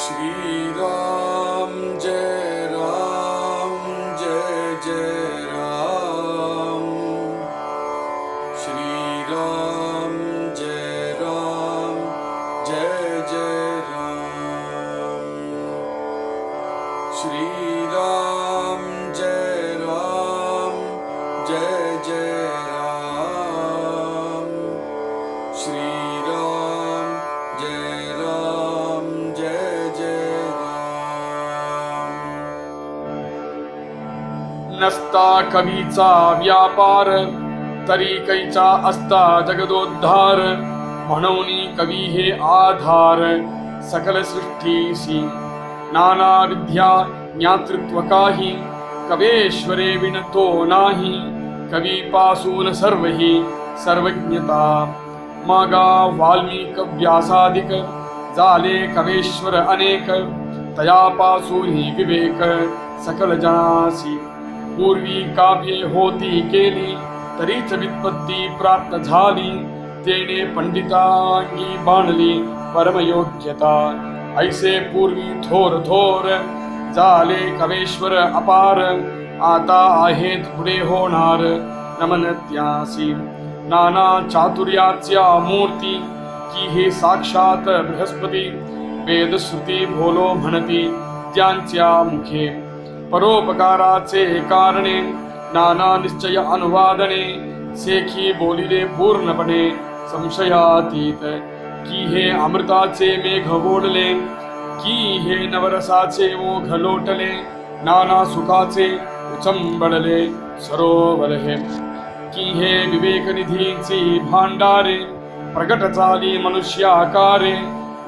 Shri Ram Jai Ram Jai Jai Ram Shri Ram Jai Ram Jai Jai Ram Shri Ram Jai Ram Jai Jai Ram Shri Ram Jai Ram Jai Jai Ram नसता कवीचा व्यापार तरी कैचा असता जगदोद्धार म्हणून कवी हे आधार सकल सृष्टीसी नाना विद्या ज्ञातृत्व काही कवेश्वरे विनतो नाही कवी पासून सर्वही सर्वज्ञता मागा वाल्मीक व्यासादिक झाले कवेश्वर अनेक तयापासून विवेक सकल जनासी पूर्वी काव्ये होती केली तरीच व्युत्पत्ती प्राप्त झाली तेने पंडितांगी बाणली परमयोग्यता ऐसे पूर्वी थोर थोर झाले कवेश्वर अपार आता आहेत पुढे होणार नमन त्यासी नाना चातुर्याच्या मूर्ती की हे साक्षात बृहस्पती वेदश्रुती बोलो म्हणती त्यांच्या मुखे परोपकाराचे कारणे नाना निश्चय अनुवादने सेखी बोलिले पूर्णपणे संशयातीत की हे अमृताचे मेघ ओढले की हे नवरसाचे ओघ लोटले नाना सुखाचे उचंबळले सरोवर हे की हे विवेकनिधीची भांडारे प्रगट झाली मनुष्याकारे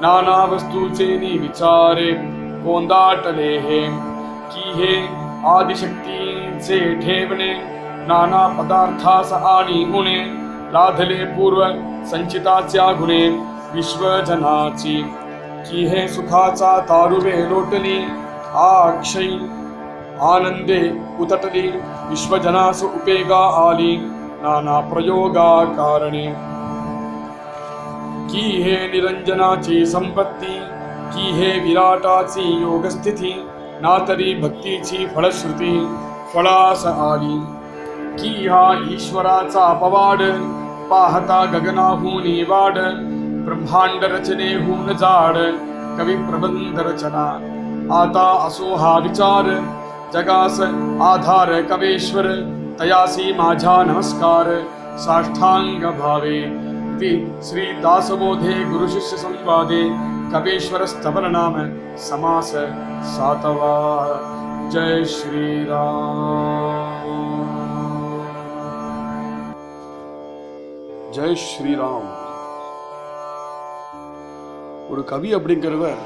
नाना वस्तूचे विचारे कोंदाटले हे की हे आदिशक्तीचे ठेवणे नाना पदार्थास आणि उणे लाधले पूर्व संचिताच्या गुणे विश्वजनाची की हे सुखाचा तारुवे लोटली अक्षयी आनंदे उतटली विश्वजनास उपेगा आली नाना प्रयोगा कारणे की हे निरंजनाची संपत्ती की हे विराटाची योगस्थिती ना तरी भक्तीची फलश्रुती फळास आली की हा ईश्वराचा पवाड पाहता गगनाहून वाड ब्रह्मांड रचनेहून जाड कवी प्रबंध रचना आता असो हा विचार जगास आधार कवेश्वर तयासी माझा नमस्कार साष्टांग भावे श्री दासबोधे गुरुशिष्य संवादे कवेश्वर स्तवन नाम समास सातवा जय श्री राम जय श्री राम ஒரு கவி அப்படிங்கிறவர்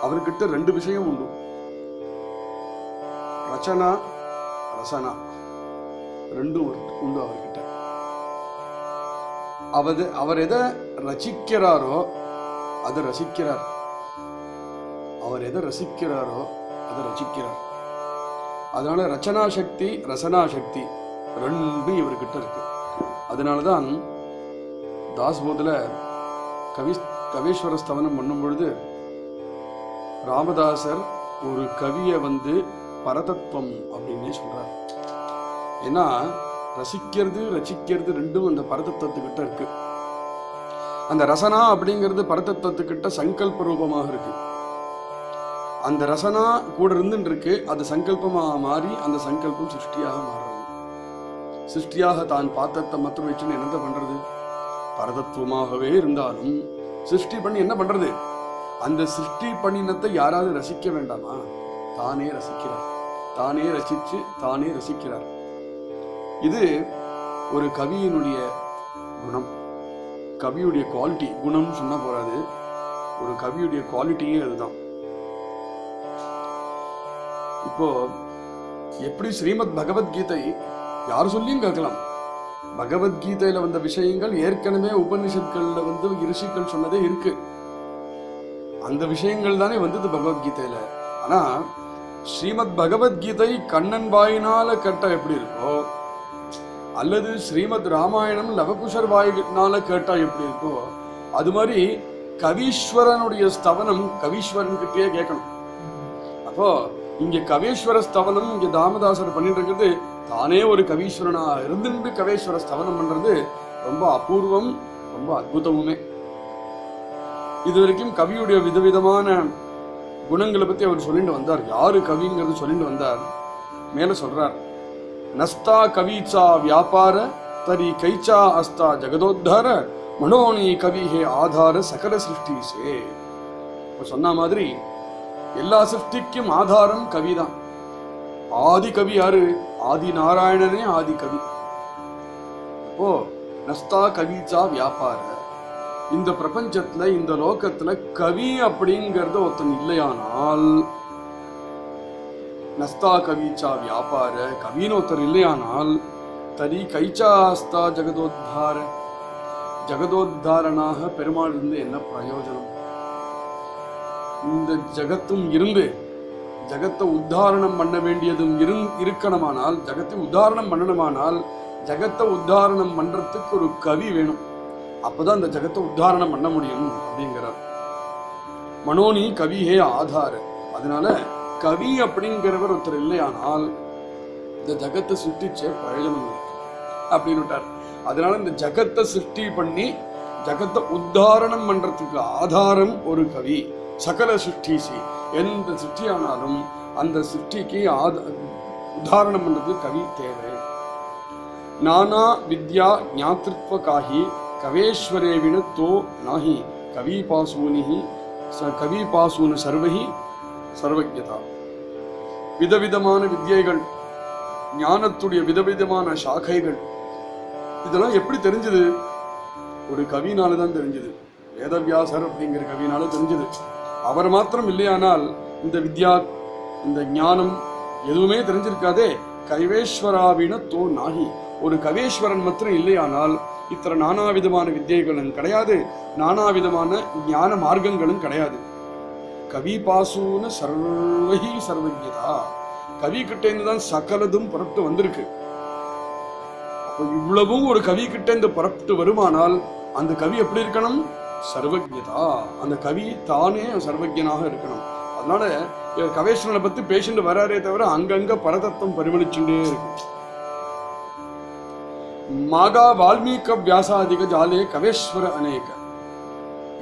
அவர்கிட்ட ரெண்டு விஷயம் உண்டு ரச்சனா ரசனா ரெண்டும் உண்டு அவர்கிட்ட அவர் எதை ரசிக்கிறாரோ அதை ரசிக்கிறார் அவர் எதை ரசிக்கிறாரோ அதை ரசிக்கிறார் அதனால ரச்சனா சக்தி ரசனா சக்தி ரெண்டும் இவர்கிட்ட இருக்கு அதனாலதான் தாஸ்போதில் கவீஸ்வர ஸ்தவனம் பண்ணும் பொழுது ராமதாசர் ஒரு கவியை பரதத்துவம் அப்படின்னே சொல்றார். ஏன்னா ரசிக்கிறது ரசிக்கிறது ரெண்டும் அந்த பரதத்துவத்துக்கிட்ட இருக்கு. அந்த ரசனா அப்படிங்கிறது பரதத்துவத்துக்கிட்ட சங்கல்ப ரூபமாக இருக்கு. அந்த ரசனா கூட இருந்துட்டு இருக்கு, அது சங்கல்பமா மாறி அந்த சங்கல்பம் சிருஷ்டியாக மாறுறது. சிருஷ்டியாக தான் பாத்திரத்தை மற்ற வச்சுன்னு என்னத்தை பண்றது? பரதத்துவமாகவே இருந்தாலும் சிருஷ்டி பண்ணி என்ன பண்றது? அந்த சிருஷ்டி பண்ணினத்தை யாராவது ரசிக்க வேண்டாமா? தானே ரசிக்கிறார், தானே ரசிச்சு தானே ரசிக்கிறார். இது ஒரு கவியினுடைய குணம், கவியுடைய குவாலிட்டி. குணம் சொன்னா போறாது, ஒரு கவியுடைய குவாலிட்டியே அதுதான். இப்போ எப்படி ஸ்ரீமத் பகவத்கீதை யார் சொல்லியும் கேட்கலாம். பகவத்கீதையில வந்த விஷயங்கள் ஏற்கனவே உபனிஷத்கள்ல ரிஷிகள் சொன்னதே இருக்கு. அந்த விஷயங்கள் தானே வந்தது பகவத்கீதையில. ஆனா ஸ்ரீமத் பகவத்கீதை கண்ணன் வாயினால கேட்ட எப்படி இருக்கோ, அல்லது ஸ்ரீமத் ராமாயணம் லவகுஷர் வாயினால கேட்டா எப்படி இருக்கோ, அது மாதிரி கவீஸ்வரனுடைய ஸ்தவனம் கவீஸ்வரன் கிட்டே கேட்கணும். அப்போ இங்க கவேஸ்வர ஸ்தவனம் இங்க தாமதாசர் பண்ணிட்டு இருக்கிறது தானே ஒரு கவீஸ்வரனா இருந்து கவேஸ்வர ஸ்தவனம் பண்றது ரொம்ப அபூர்வம், ரொம்ப அற்புதமுமே. இதுவரைக்கும் கவியுடைய விதவிதமான குணங்களை பத்தி அவர் சொல்லிட்டு வந்தார். யாரு கவிங்கிறது சொல்லிட்டு வந்தார். மேல சொல்றார், நஸ்தா கவிச்சா வியாபார தரி கைச்சா அஸ்தா ஜெகதோத்தார மனோனி கவிஹே ஆதார சகல சிருஷ்டிசே. சொன்ன மாதிரி எல்லா சிருஷ்டிக்கும் ஆதாரம் கவிதான். ஆதி கவி யாரு? ஆதி நாராயணனே ஆதி கவி. அப்போ நஸ்தா கவிச்சா வியாபார, இந்த பிரபஞ்சத்துல இந்த லோகத்துல கவி அப்படிங்கறது ஒருத்தன் இல்லையானால், நஸ்தா கவிச்சா வியாபார கவின்னு ஒருத்தர் இல்லையானால், தரி கைச்சாஸ்தா ஜெகதோத்தார, ஜெகதோத்தாரனாக பெருமாள் இருந்து என்ன பிரயோஜனம்? இந்த ஜகத்தும் இருந்து ஜகத்தை உத்தாரணம் பண்ண வேண்டியதும் இருக்கணுமானால், ஜகத்தை உத்தாரணம் பண்ணணுமானால் ஜகத்தை உத்தாரணம் பண்றதுக்கு ஒரு கவி வேணும். அப்பதான் இந்த ஜகத்தை உத்தாரணம் பண்ண முடியும் அப்படிங்கிறார். மனோனி கவிஹே ஆதார. அதனால கவி அப்படிங்கிறவர் ஒருத்தர் இல்லையானால் இந்த ஜகத்தை சிருஷ்டிச்சே பிரயோஜனம் இல்லை அப்படின்னு. அதனால இந்த ஜகத்தை சிருஷ்டி பண்ணி ஜகத்தை உத்தாரணம் பண்றதுக்கு ஆதாரம் ஒரு கவி. சகல சிருஷ்டிசி, எந்த சிருஷ்டியானாலும் அந்த சிருஷ்டிக்கு உதாரணம் பண்றது கவி தேவை. நானா வித்யா ஞாத்ருத்வ காஹி கவேஸ்வரே வினத்தோ நாஹி கவிபாசூனிஹி கவிபாசூன சர்வஹி சர்வஜதா. விதவிதமான வித்யைகள், ஞானத்துடைய விதவிதமான சாக்கைகள், இதெல்லாம் எப்படி தெரிஞ்சது? ஒரு கவினாலதான் தெரிஞ்சது. வேதவியாசர் அப்படிங்கிற கவினால தெரிஞ்சது. அவர் மாத்திரம் இல்லையானால் இந்த வித்யா, இந்த ஞானம் எதுவுமே தெரிஞ்சிருக்காதே. கைவேஸ்வராவின தோ நாகி, ஒரு கவேஸ்வரன் மாத்திரம் இல்லையானால் இத்தனை நானாவிதமான வித்தியைகளும் கிடையாது, நானாவிதமான ஞான மார்க்கங்களும் கிடையாது. கவி பாசூன சர்வஹி சர்வஜதா. கவி கிட்ட இருந்துதான் சகலதும் புறப்பட்டு வந்திருக்கு. இவ்வளவும் ஒரு கவி கிட்ட இருந்து புறப்பட்டு வருமானால் அந்த கவி எப்படி இருக்கணும்? சர்வஜதா. அந்த கவி தானே சர்வஜனாக இருக்கணும். அதனால கவேஸ்வரனை பத்தி பேசிட்டு வராரே தவிர அங்கங்க பரதத்துவம் பரிமளிச்சுட்டே இருக்கு. மாகா வால்மீக வியாசாதிக ஜாலே கவேஸ்வர அநேக.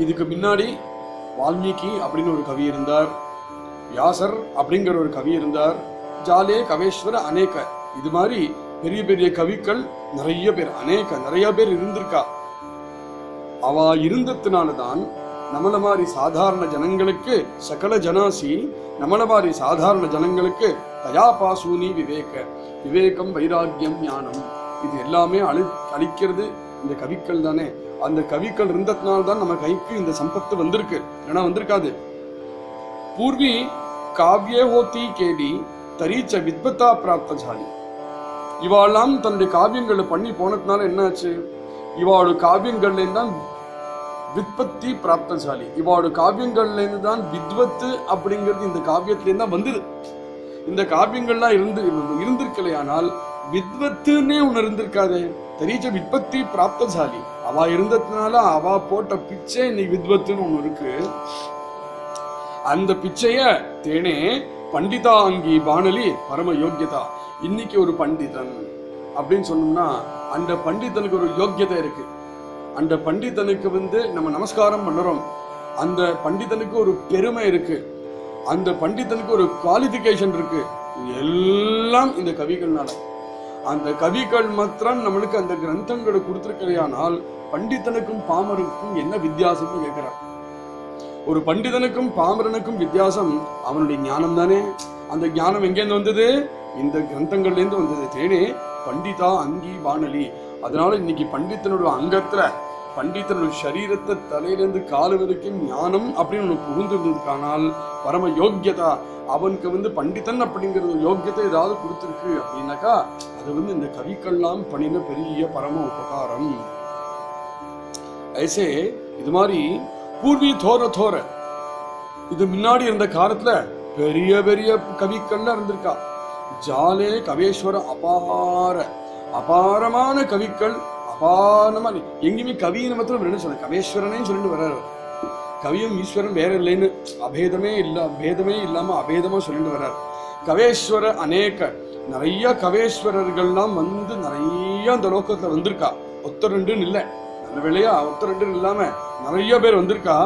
இதுக்கு முன்னாடி வால்மீகி அப்படின்னு ஒரு கவி இருந்தார், வியாசர் அப்படிங்கிற ஒரு கவி இருந்தார், ஜாலே கவேஸ்வர அநேக. இது மாதிரி பெரிய பெரிய கவிகள் நிறைய பேர் இருந்திருக்கா. அவ இருந்ததுனாலதான் நம்மள மாதிரி சாதாரண ஜனங்களுக்கு சகல ஜனாசி, நம்மள மாதிரி சாதாரண ஜனங்களுக்கு தயாபாசூனி விவேகம் வைராக்கியம் ஞானம் இது எல்லாமே அளிக்கிறது இந்த கவிகள் தானே. அந்த கவிகள் இருந்ததுனால்தான் நம்ம கைக்கு இந்த சம்பத்து வந்திருக்கு, ஏன்னா வந்திருக்காது. பூர்வி காவியே ஹோத்தி கேடி தரீச்ச வித்வத்தா பிராப்தசாலி. இவாளெல்லாம் தன்னுடைய காவியங்களை பண்ணி போனதுனால என்னாச்சு? இவாளோட காவியங்கள்ல தான் வித்பத்தி பிராப்தசாலி. இவாளோட காவியங்கள்ல இருந்து தான் வித்வத்து அப்படிங்கிறது இந்த காவியத்திலேருந்து தான் வந்தது. இந்த காவியங்கள்லாம் இருந்திருக்கலையானால் வித்வத்துன்னே ஒண்ணு இருந்திருக்காது. தெரிச்ச வித்பத்தி பிராப்தசாலி. அவ இருந்ததுனால அவ போட்ட பிச்சை இன்னைக்கு வித்வத்துன்னு ஒண்ணு இருக்கு. அந்த பிச்சைய தேனே பண்டிதா அங்கி பானலி பரம யோக்கியதா. இன்னைக்கு ஒரு பண்டிதன் அப்படின்னு சொன்னோம்னா அந்த பண்டிதனுக்கு ஒரு யோக்கியதை இருக்கு. அந்த பண்டிதனுக்கு நம்ம நமஸ்காரம் பண்ணுறோம். அந்த பண்டிதனுக்கு ஒரு பெருமை இருக்கு, அந்த பண்டிதனுக்கு ஒரு குவாலிஃபிகேஷன் இருக்கு. எல்லாம் இந்த கவிகள்னால. அந்த கவிகள் மாத்திரம் நம்மளுக்கு அந்த கிரந்தங்களை கொடுத்திருக்கையானால் பண்டிதனுக்கும் பாமருக்கும் என்ன வித்தியாசம்னு கேட்கிறார். ஒரு பண்டிதனுக்கும் பாமரனுக்கும் வித்தியாசம் அவனுடைய ஞானம் தானே. அந்த ஞானம் எங்கேருந்து வந்தது? இந்த கிரந்தங்கள்ல இருந்து வந்தது. தேனே பண்டிதா அங்கி வானலி. அதனால இன்னைக்கு பண்டிதனுடைய அங்கத்துல, பண்டிதனுடைய சரீரத்தை தலையிலிருந்து காலு வரைக்கும் ஞானம் அப்படின்னு ஒன்று புகுந்திருந்ததுக்கானால் பரம யோக்கியதா. அவனுக்கு பண்டிதன் அப்படிங்கிறது யோக்கியத்தை ஏதாவது கொடுத்துருக்கு அப்படின்னாக்கா அது இந்த கவிக்கெல்லாம் பண்ணின பெரிய பரம உபகாரம். ஐசே இது மாதிரி பூர்வி தோர இது முன்னாடி இருந்த காலத்துல பெரிய பெரிய கவிக்கள்லாம் இருந்திருக்கா. ஜாலே கவேஸ்வர அபாரமான கவிகள், அபாரமான. எங்கேயுமே கவின்னு மாத்திரம் என்ன சொல்ல, கவேஸ்வரனே சொல்லிட்டு வர்றாரு. கவியும் ஈஸ்வரன் வேற இல்லைன்னு பேதமே இல்லாம அபேதமா சொல்லிட்டு வர்றார். கவேஸ்வர அநேக நிறைய கவேஸ்வரர்கள்லாம் வந்து நிறைய அந்த லோகத்துல வந்திருக்கா. ஒத்த ரெண்டுன்னு இல்லை, நல்ல வேளையா ஒத்த ரெண்டுன்னு இல்லாம நிறைய பேர் வந்திருக்கா.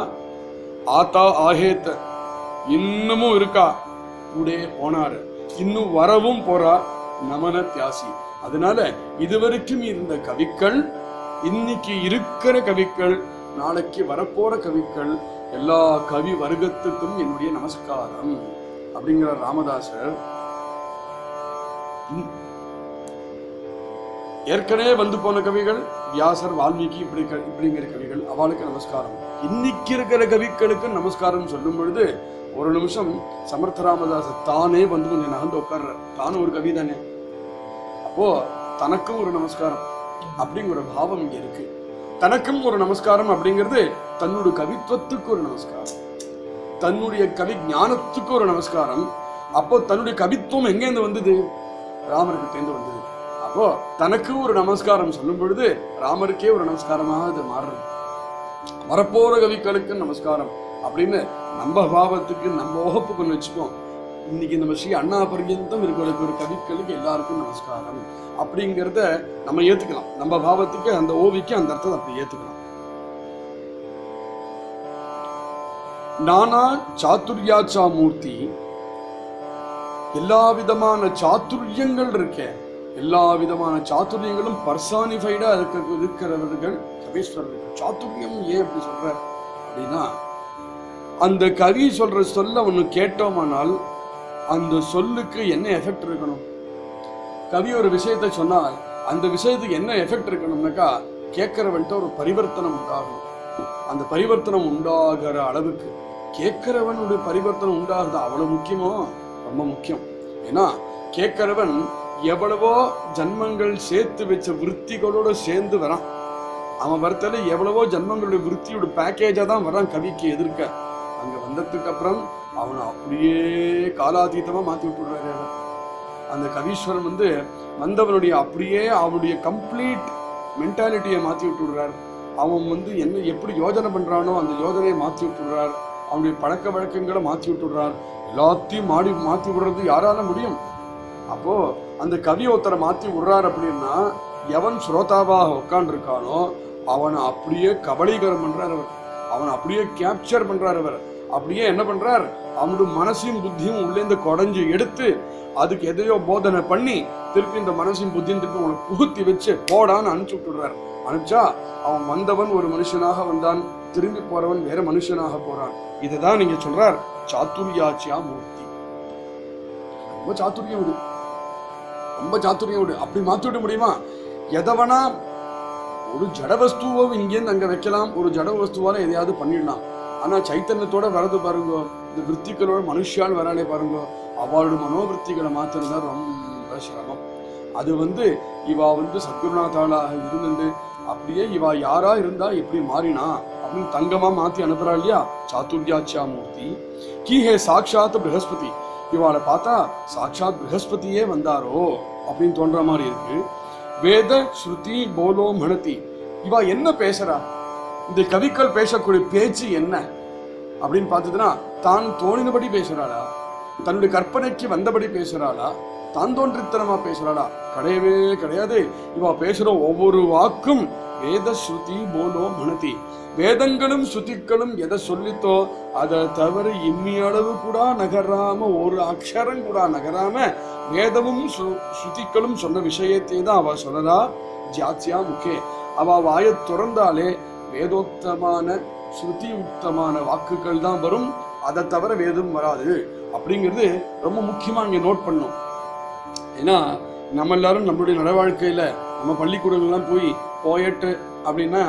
ஆத்தா ஆஹேத்த இன்னமும் இருக்கா, கூட போனாரு, இன்னும் வரவும் போறா நமன தியாசி. அதனால இதுவரைக்கும் இருந்த கவிக்கள், இன்னைக்கு இருக்கிற கவிக்கள், நாளைக்கு வரப்போற கவிக்கள், எல்லா கவி வர்க்கத்துக்கும் என்னுடைய நமஸ்காரம் அப்படிங்கிற ராமதாசர். ஏற்கனவே வந்து போன கவிகள் வியாசர், வால்மீகி இப்படிங்கிற கவிகள், அவளுக்கு நமஸ்காரம். இன்னைக்கு இருக்கிற கவிகளுக்கு நமஸ்காரம் சொல்லும் பொழுது ஒரு நிமிஷம் சமர்த்த ராமதாசர் தானே வந்து கொஞ்சம் நகர்ந்து உட்கார்ற. தானும் ஒரு கவி தானே, அப்போ தனக்கும் ஒரு நமஸ்காரம் அப்படிங்கிற பாவம் இங்க இருக்கு. தனக்கும் ஒரு நமஸ்காரம் அப்படிங்கிறது தன்னுடைய கவித்துவத்துக்கு ஒரு நமஸ்காரம், தன்னுடைய கவி ஞானத்துக்கு ஒரு நமஸ்காரம். அப்போ தன்னுடைய கவித்துவம் எங்கேருந்து வந்தது? ராமர்கிட்டேருந்து வந்தது. அப்போ தனக்கு ஒரு நமஸ்காரம் சொல்லும் பொழுது ராமருக்கே ஒரு நமஸ்காரமாக அது மாறுறது. வரப்போற கவிகளுக்கு நமஸ்காரம் அப்படின்னு நம்ம பாவத்துக்கு நம்ம வகுப்புக்கு வச்சுப்போம். இன்னைக்கு நம்ம ஸ்ரீ அண்ணா பர்யந்தம் இருக்கிற ஒரு கவிகளுக்கு எல்லாருக்கும் நமஸ்காரம் அப்படிங்கிறத நம்ம ஏத்துக்கலாம். நம்ம பாவத்துக்கு அந்த ஓவிக்கு அந்த அர்த்தத்தை அப்படி ஏத்துக்கலாம். நானா சாத்துர்யாச்சா மூர்த்தி, எல்லா விதமான சாத்துரியங்கள் இருக்க, எல்லா விதமான சாத்துரியங்களும் பர்சானிஃபைடா இருக்கிறவர்கள் கவீஸ்வரர்கள். சாத்துரியம் ஏன் அப்படி சொல்ற அப்படின்னா, அந்த கவி சொல்ற சொல்ல ஒண்ணு கேட்டோமானால் அந்த சொல்லுக்கு என்ன எஃபெக்ட் இருக்கணும்? கவி ஒரு விஷயத்தை சொன்னால் அந்த விஷயத்துக்கு என்ன எஃபெக்ட் இருக்கணும்னாக்கா, கேட்கிறவன்ட்ட ஒரு பரிவர்த்தனம் உண்டாகணும். அந்த பரிவர்த்தனம் உண்டாகிற அளவுக்கு கேட்கிறவனுடைய பரிவர்த்தனம் உண்டாகுது அவ்வளவு முக்கியமோ, ரொம்ப முக்கியம். ஏன்னா கேட்கிறவன் எவ்வளவோ ஜன்மங்கள் சேர்த்து வச்ச விருத்திகளோட சேர்ந்து வரான். அவன் வரத்துல எவ்வளவோ ஜன்மங்களுடைய விருத்தியோட பேக்கேஜா தான் வரான் கவிக்கு எதிர்க்க. அங்க வந்ததுக்கு அப்புறம் அவனை அப்படியே காலாதீதமா மாத்தி விட்டுடுறாரு. அந்த கவீஸ்வரன் வந்து வந்தவனுடைய அப்படியே அவனுடைய கம்ப்ளீட் மென்டாலிட்டியை மாத்தி விட்டுடுறார். அவன் வந்து என்ன எப்படி யோஜனை பண்றானோ அந்த யோஜனையை மாத்தி விட்டுடுறார். அவனுடைய பழக்க வழக்கங்களை மாத்தி விட்டுடுறார். எல்லாத்தையும் மாத்தி விடுறது யாரால முடியும்? அப்போ அந்த கவி ஒருத்தரை மாத்தி விடுறார் அப்படின்னா, எவன் ஸ்ரோதாவாக உட்கார்ந்து இருக்கானோ அவனை அப்படியே கபலீகரம் பண்றார் அவர். அவனை அப்படியே கேப்சர் பண்றார் அவர். அப்படியே என்ன பண்றார், அவனுடைய மனசையும் புத்தியும் உள்ளேந்து குடைஞ்சு எடுத்து அதுக்கு எதையோ போதனை பண்ணி திருப்பி இந்த மனசையும் புத்தியும் திருப்பி அவனை புகுத்தி வச்சு போடான்னு அனுப்பிச்சு விட்டுடுறார். அனுப்பிச்சா அவன் வந்தவன் ஒரு மனுஷனாக வந்தான், திரும்பி போறவன் வேற மனுஷனாக போறான். இதுதான் நீங்க சொல்றார் சாத்துர்யாச்சியா மூர்த்தி. ரொம்ப சாத்துரியம் விடு, ரொம்ப சாத்துரியம் விடு. அப்படி மாத்தி விட முடியுமா? எதவனா ஒரு ஜட வஸ்துவோ இங்கேருந்து அங்க வைக்கலாம், ஒரு ஜட வஸ்துவால எதையாவது பண்ணிடலாம். ஆனா சைத்தன்யத்தோட வரது பாருங்க, இந்த விற்த்திகளோட மனுஷால் வராலே பாருங்க, அவளோட மனோவிற்த்திகளை மாத்திருந்தா ரொம்ப சிரமம். அது வந்து இவா வந்து சத்குருநாதாளாக இருந்து அப்படியே இவா யாரா இருந்தா எப்படி மாறினா அப்படின்னு தங்கமா மாத்தி அனுப்புறா இல்லையா சாத்துர்யாச்சியா மூர்த்தி. கீஹே சாட்சாத் ப்ரஹஸ்பதி, இவாளை பார்த்தா சாட்சாத் ப்ரஹஸ்பதியே வந்தாரோ அப்படின்னு தோன்ற மாதிரி இருக்கு. வேத ஸ்ருதி போலோ மணதி, இவா என்ன பேசுறா? இந்த கவிக்கள் பேசக்கூடிய பேச்சு என்ன அப்படின்னு பார்த்ததுன்னா, தான் தோணினபடி பேசுறாளா, தன்னுடைய கற்பனைக்கு வந்தபடி பேசுறாளா, தான் தோன்றித்தனமா பேசுறாளா? கிடையவே கிடையாது. இவா பேசுற ஒவ்வொரு வாக்கும் வேத ஸ்ருதி போலோ மணதி. வேதங்களும் ஸ்ருதிகளும் எதை சொல்லித்தோ அதை தவிர இம்மியளவு கூட நகராம, ஒரு அக்ஷரம் கூட நகராம வேதமும் ஸ்ருதிகளும் சொன்ன விஷயத்தை தான் அவ சொல்லறா. ஜாத்தியா முக்கே, அவ வாயை திறந்தாலே வேதோக்தமான ஸ்ருதி உக்தமான வாக்குகள் தான் வரும், அதை தவிர வேதம் வராது அப்படிங்கிறது ரொம்ப முக்கியமா இங்க நோட் பண்ணும். ஏன்னா நம்ம எல்லாரும் நம்மளுடைய நடவாழ்க்கையில நம்ம பள்ளிக்கூடங்கள்லாம் போய் போயட்டு அப்படின்னா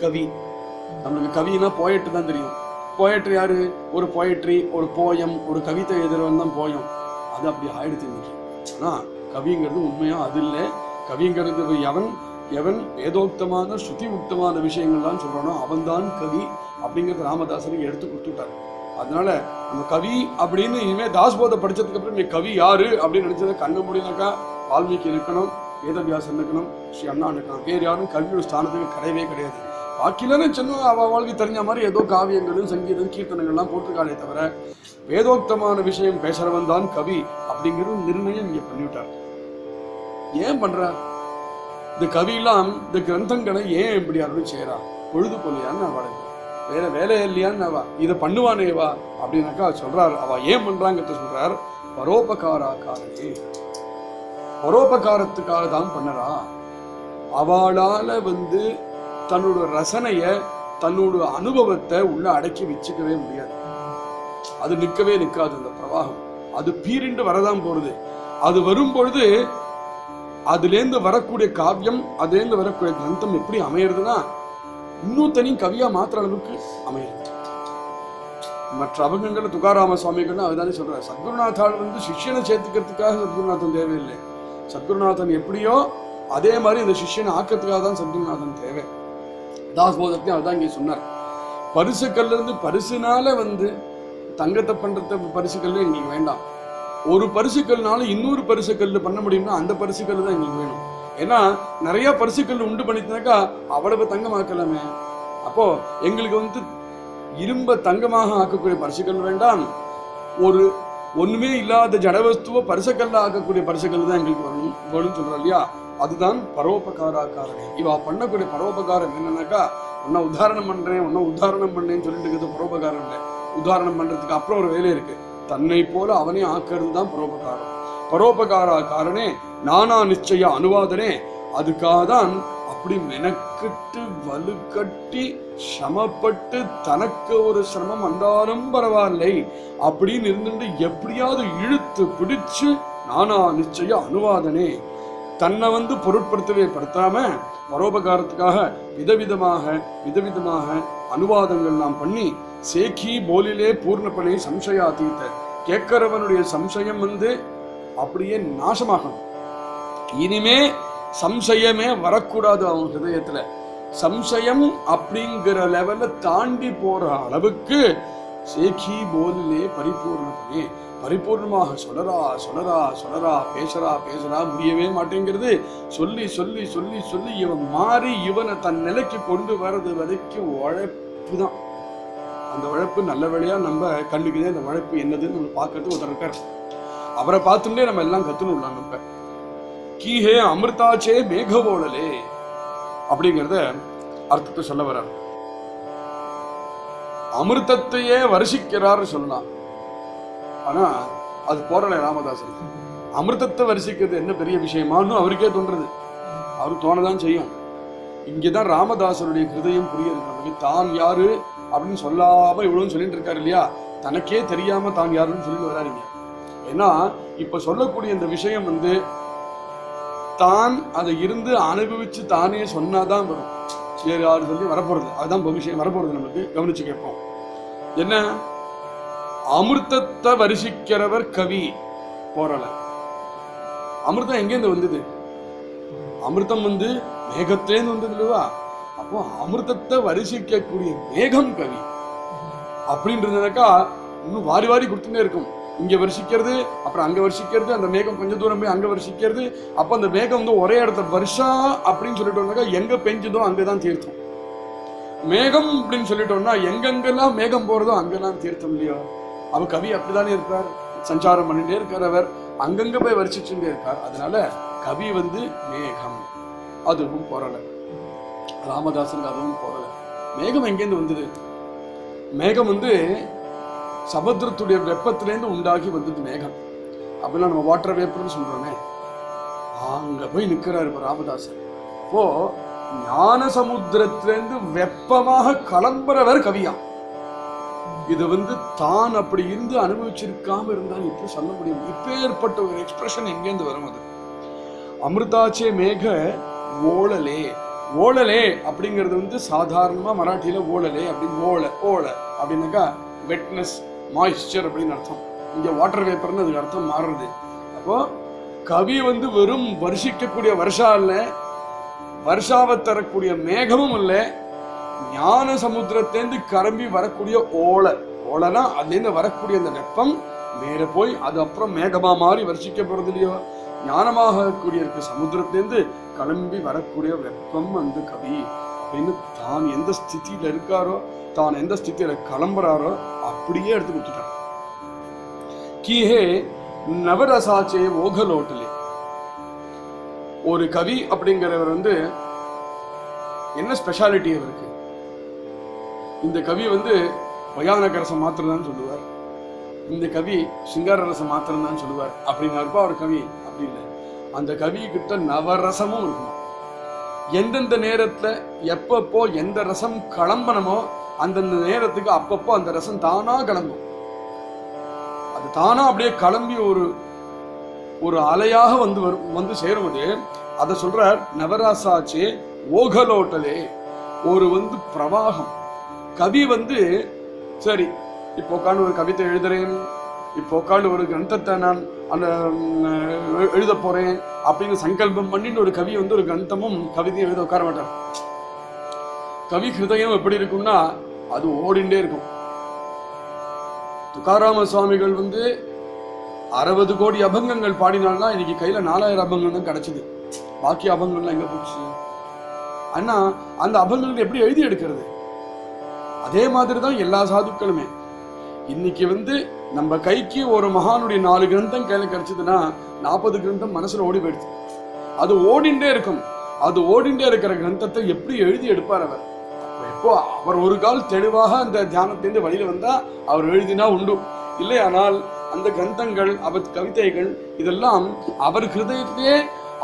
கவி, நம்மளுக்கு கவினா போயட்டு தான் தெரியும். போயட்ரி யாரு? ஒரு போயட்ரி, ஒரு போயம், ஒரு கவிதை எழுதுறவன் தான் போயம். அது அப்படி ஆயிடுச்சு இன்னைக்கு. ஆனா கவிங்கிறது உண்மையா அது இல்லை. கவிங்கிறது எவன் வேதோக்தமான ஸ்ருதி உக்தமான விஷயங்கள்லாம் சொல்றானோ அவன் தான் கவி அப்படிங்கிறது ராமதாசனுக்கு எடுத்து கொடுத்துட்டார். அதனால நம்ம கவி அப்படின்னு இனிமே தாஸ்போதை படிச்சதுக்கு அப்புறம் கவி யாரு அப்படின்னு நினைச்சதை கண்ண முடியும்னாக்கா வால்மீகி இருக்கணும், வேதவியாசன் இருக்கணும், ஸ்ரீ அண்ணா இருக்கணும். வேறு யாரும் கவியோட ஸ்தானத்துக்கு கிடையவே கிடையாது. பாக்கிலன்னு சொன்ன அவளுக்கு தெரிஞ்ச மாதிரி ஏதோ காவியங்களும் சங்கீதம் கீர்த்தனங்கள்லாம் போட்டிருக்காளே தவிர வேதோக்தமான விஷயம் பேசுறவன் தான் கவி அப்படிங்கிற நிர்ணயம் இங்க பண்ணிவிட்டார். ஏன் பண்ற இந்த கவியெல்லாம் இந்த கிரந்தங்களை ஏன் இப்படி அருள் செய்யறா? பொழுது போலையான்னு அவளுக்கு வேற வேலையே இல்லையான்னு அவ இதை பண்ணுவானேவா அப்படின்னாக்கா சொல்றாரு. அவ ஏன் பண்றாங்க சொல்றார். பரோபகாராக்காரே, பரோபகாரத்துக்காக தான் பண்ணறா. அவளால தன்னோட ரசனைய தன்னோட அனுபவத்தை உள்ள அடக்கி வச்சுக்கவே முடியாது. அது நிற்கவே நிற்காது. அந்த பிரவாகம் அது பீரிண்டு வரதான் போறது. அது வரும் பொழுது அதுலேருந்து வரக்கூடிய காவியம், அதுலேருந்து வரக்கூடிய கிரந்தம் எப்படி அமையிறதுன்னா இன்னும் தனி கவியா மாத்திர அளவுக்கு அமையிறது. மற்ற அபங்கங்களை துகாராம சுவாமிகள் அதுதானே சொல்றாரு. சத்குருநாத்தாள் சிஷ்யனை சேர்த்துக்கிறதுக்காக சத்குருநாதன் தேவையில்லை. சத்குருநாதன் எப்படியோ அதே மாதிரி இந்த சிஷ்யனை ஆக்கிறதுக்காக தான் சத்குருநாதன் தேவை. தாஸ்போதத்தையும் அதுதான் இங்கே சொன்னார். பரிசுக்கல்ல இருந்து பரிசுனால தங்கத்தை பண்றது பரிசுக்கல்ல எங்களுக்கு வேண்டாம். ஒரு பரிசுக்கல்னால இன்னொரு பரிசுக்கல் பண்ண முடியும்னா அந்த பரிசுக்கல் தான் எங்களுக்கு வேணும். ஏன்னா நிறைய பரிசுக்கல் உண்டு பண்ணிட்டுனாக்கா அவ்வளவு தங்கமாக்கலாமே. அப்போ எங்களுக்கு இரும்ப தங்கமாக ஆக்கக்கூடிய பரிசுக்கல் வேண்டாம். ஒரு ஒண்ணுமே இல்லாத ஜடவஸ்துவ பரிசுக்கல்ல ஆக்கக்கூடிய பரிசுக்கல் தான் எங்களுக்கு வேணும்னு சொல்றோம் இல்லையா? அதுதான் பரோபகாராக்காரனே. இவா பண்ணக்கூடிய பரோபகாரம் என்னன்னாக்கா உன்ன உதாரணம் பண்றேன்னு சொல்லிட்டு இருக்கிறது பரோபகாரம் இல்லை. உதாரணம் பண்றதுக்கு அப்புறம் ஒரு வேலை இருக்கு. தன்னை போல அவனே ஆக்கிறது தான் பரோபகாரம். பரோபகாராக்காரனே நானா நிச்சய அனுவாதனே. அதுக்காக தான் அப்படி மெனக்கிட்டு வலுக்கட்டி சிரமப்பட்டு தனக்கு ஒரு சிரமம் வந்தாலும் பரவாயில்லை அப்படின்னு இருந்துட்டு எப்படியாவது இழுத்து பிடிச்சு நானா நிச்சய அனுவாதனே தன்னை பொருட்படுத்தவே படுத்தாம பரோபகாரத்துக்காக விதவிதமாக அனுவாதங்கள் நாம் பண்ணி சேக்கி போலிலே பூர்ணப்பனை சம்சயாதீத கேட்கிறவனுடைய சம்சயம் அப்படியே நாசமாகணும். இனிமே சம்சயமே வரக்கூடாது. அவன் ஹிருதயத்துல சம்சயம் அப்படிங்கிற லெவல்ல தாண்டி போற அளவுக்கு சேக்கி போலிலே பரிபூர்ணப்பனே பரிபூர்ணமாக சொல்லரா பேசரா முடியவே மாட்டேங்கிறது. சொல்லி சொல்லி சொல்லி சொல்லி இவன் மாறி இவனை தன் நிலைக்கு கொண்டு வர்றது வரைக்கும் உழைப்பு தான். அந்த உழைப்பு நல்ல வேளையா நம்ம கண்ணுக்குதே அந்த உழைப்பு என்னதுன்னு நம்ம பார்க்கறதுக்கு ஒருத்தர் இருக்கார். அவரை பார்த்துட்டே நம்ம எல்லாம் கத்துணும். நம்ம கீஹே அமிர்தாச்சே மேகவோடலே அப்படிங்கிறத அர்த்தத்தை சொல்ல வர்றார். அமிர்தத்தையே வருஷிக்கிறார் சொல்லலாம். ஆனா அது போறல ராமதாசன். அமிர்தத்தை வருஷிக்கிறது என்ன பெரிய விஷயமானு அவருக்கே தோன்றது. அவரு தோணதான் செய்யும். இங்கதான் ராமதாசருடைய ஹிருதயம் புரியுது நமக்கு. தான் யாரு அப்படின்னு சொல்லாம இவ்வளவு சொல்லிட்டு இருக்காரு இல்லையா? தனக்கே தெரியாம தான் யாருன்னு சொல்லி வராருங்க. ஏன்னா இப்ப சொல்லக்கூடிய இந்த விஷயம் தான் அதை இருந்து அனுபவிச்சு தானே சொன்னாதான் வரும். சரி யாரு சொல்லி வரப்போறது அதுதான் விஷயம் வரப்போறது. நமக்கு கவனிச்சு கேட்போம். என்ன அமிர்தத்தை வருஷிக்கிறவர் கவி போறல. அமிர்தம் எங்கேருந்து வந்தது? அமிர்தம் மேகத்திலேருந்து வந்தது இல்லவா? அப்போ அமிர்தத்தை வருஷிக்கக்கூடிய மேகம் கவி அப்படின்றதுனாக்கா இன்னும் வாரி வாரி கொடுத்துட்டே இருக்கும். இங்க வருஷிக்கிறது, அப்புறம் அங்க வருஷிக்கிறது, அந்த மேகம் கொஞ்சம் தூரம் போய் அங்க வருஷிக்கிறது. அப்ப அந்த மேகம் ஒரே இடத்துல வருஷா அப்படின்னு சொல்லிட்டோம்னாக்கா எங்க பெஞ்சதோ அங்கதான் தீர்த்தம். மேகம் அப்படின்னு சொல்லிட்டோம்னா எங்கெங்கெல்லாம் மேகம் போறதோ அங்கெல்லாம் தீர்த்தம் இல்லையோ? அவ கவி அப்படித்தானே இருக்கார். சஞ்சாரம் பண்ணிட்டே இருக்கார். அவர் அங்கங்க போய் வருஷிச்சுட்டே இருக்கார். அதனால கவி மேகம். அதுவும் போறல. ராமதாசனுக்கு அதுவும் போறல. மேகம் எங்கேருந்து வந்தது? மேகம் சமுத்திரத்துடைய வெப்பத்திலேருந்து உண்டாகி வந்தது மேகம். அப்படின்னா நம்ம வாட்டர் வேப்பர்னு சொல்றோமே, அங்க போய் நிக்கிறாரு இப்ப ராமதாசன். அப்போ ஞான சமுத்திரத்திலேருந்து வெப்பமாக கிளம்புறவர் கவியா. இது தான் அப்படி இருந்து அனுபவிச்சிருக்காம இருந்தால் எப்படி சொல்ல முடியும்? இப்பேற்பட்ட ஒரு எக்ஸ்பிரஷன் எங்கேருந்து வரும்? அது அமிர்தாச்சே மேக ஓழலே. ஓழலே அப்படிங்கிறது சாதாரணமா மராட்டியில ஓழலே அப்படின்னு ஓழ அப்படின்னாக்கா வெட்னஸ், மாய்ஸ்சர் அப்படின்னு அர்த்தம். இங்க வாட்டர் வேப்பர்னு அதுக்கு அர்த்தம் மாறுறது. அப்போ கவி வெறும் வருஷிக்கக்கூடிய வருஷா இல்ல, வருஷாவை தரக்கூடிய மேகமும் இல்ல, ஞான சமுத்திரத்திலேருந்து கரம்பி வரக்கூடிய ஓலைனா அதுலேருந்து வரக்கூடிய அந்த வெப்பம் மேல போய் அது அப்புறம் மேகமா மாறி வருஷிக்கப்படுறது இல்லையோ? ஞானமாக கூடிய இருக்க சமுத்திரத்திலேருந்து கிளம்பி வரக்கூடிய வெப்பம் கவி. அப்படின்னு தான் எந்த ஸ்திதியில இருக்காரோ, தான் எந்த ஸ்திதியில கிளம்புறாரோ அப்படியே எடுத்து கொடுத்துட்டார். கீஹே நவரசாச்சே ஓகலோட்டலே. ஒரு கவி அப்படிங்கிறவர் வந்து என்ன ஸ்பெஷாலிட்டி அவருக்கு? இந்த கவி வந்து பயானக ரசம் மாத்திரம் தான் சொல்லுவார், இந்த கவி சிங்கார ரசம் மாத்திரம் தான் சொல்லுவார் அப்படின்னா இருப்பா ஒரு கவி. அப்படி இல்லை, அந்த கவி கிட்ட நவரசமும் இருக்கும். எந்தெந்த நேரத்துல எப்பப்போ எந்த ரசம் கிளம்பணுமோ அந்தந்த நேரத்துக்கு அப்பப்போ அந்த ரசம் தானா கிளம்பும். அது தானா அப்படியே கிளம்பி ஒரு அலையாக வந்து சேருவது. அதை சொல்றார் நவராசாச்சே ஓகலோட்டலே. ஒரு வந்து பிரவாகம். கவி வந்து சரி இப்போ உட்காந்து ஒரு கவிதை எழுதுறேன், இப்போ உட்காந்து ஒரு கிரந்தத்தை நான் அந்த எழுத போறேன் அப்படின்னு சங்கல்பம் பண்ணிட்டு ஒரு கவி வந்து ஒரு கிரந்தமும் கவிதையும் எழுத உட்கார மாட்டார். கவி ஹிருதயம் எப்படி இருக்கும்னா அது ஓடிண்டே இருக்கும். துக்காராம சுவாமிகள் வந்து 60 கோடி அபங்கங்கள் பாடினால்னா இன்னைக்கு கையில 4000 அபங்கம் தான் கிடைச்சது. பாக்கி அபங்கள்லாம் எங்க போச்சு? ஆனா அந்த அபங்கங்கள் எப்படி எழுதி எடுக்கிறது? அதே மாதிரிதான் எல்லா சாதுக்களுமே. இன்னைக்கு வந்து நம்ம கைக்கு ஒரு மகானுடைய 4 கிரந்தம் கையில கிடைச்சதுன்னா 40 கிரந்தம் மனசுல ஓடி போயிடுது. அது ஓடிண்டே இருக்கும். அது ஓடிண்டே இருக்கிற கிரந்தத்தை எப்படி எழுதி எடுப்பார் அவர்? எப்போ அவர் ஒரு கால் தெளிவாக அந்த தியானத்திலிருந்து வெளியில வந்தா அவர் எழுதினா உண்டு. இல்லையானால் அந்த கிரந்தங்கள் அவர் கவிதைகள் இதெல்லாம் அவர் ஹிருதயத்திலே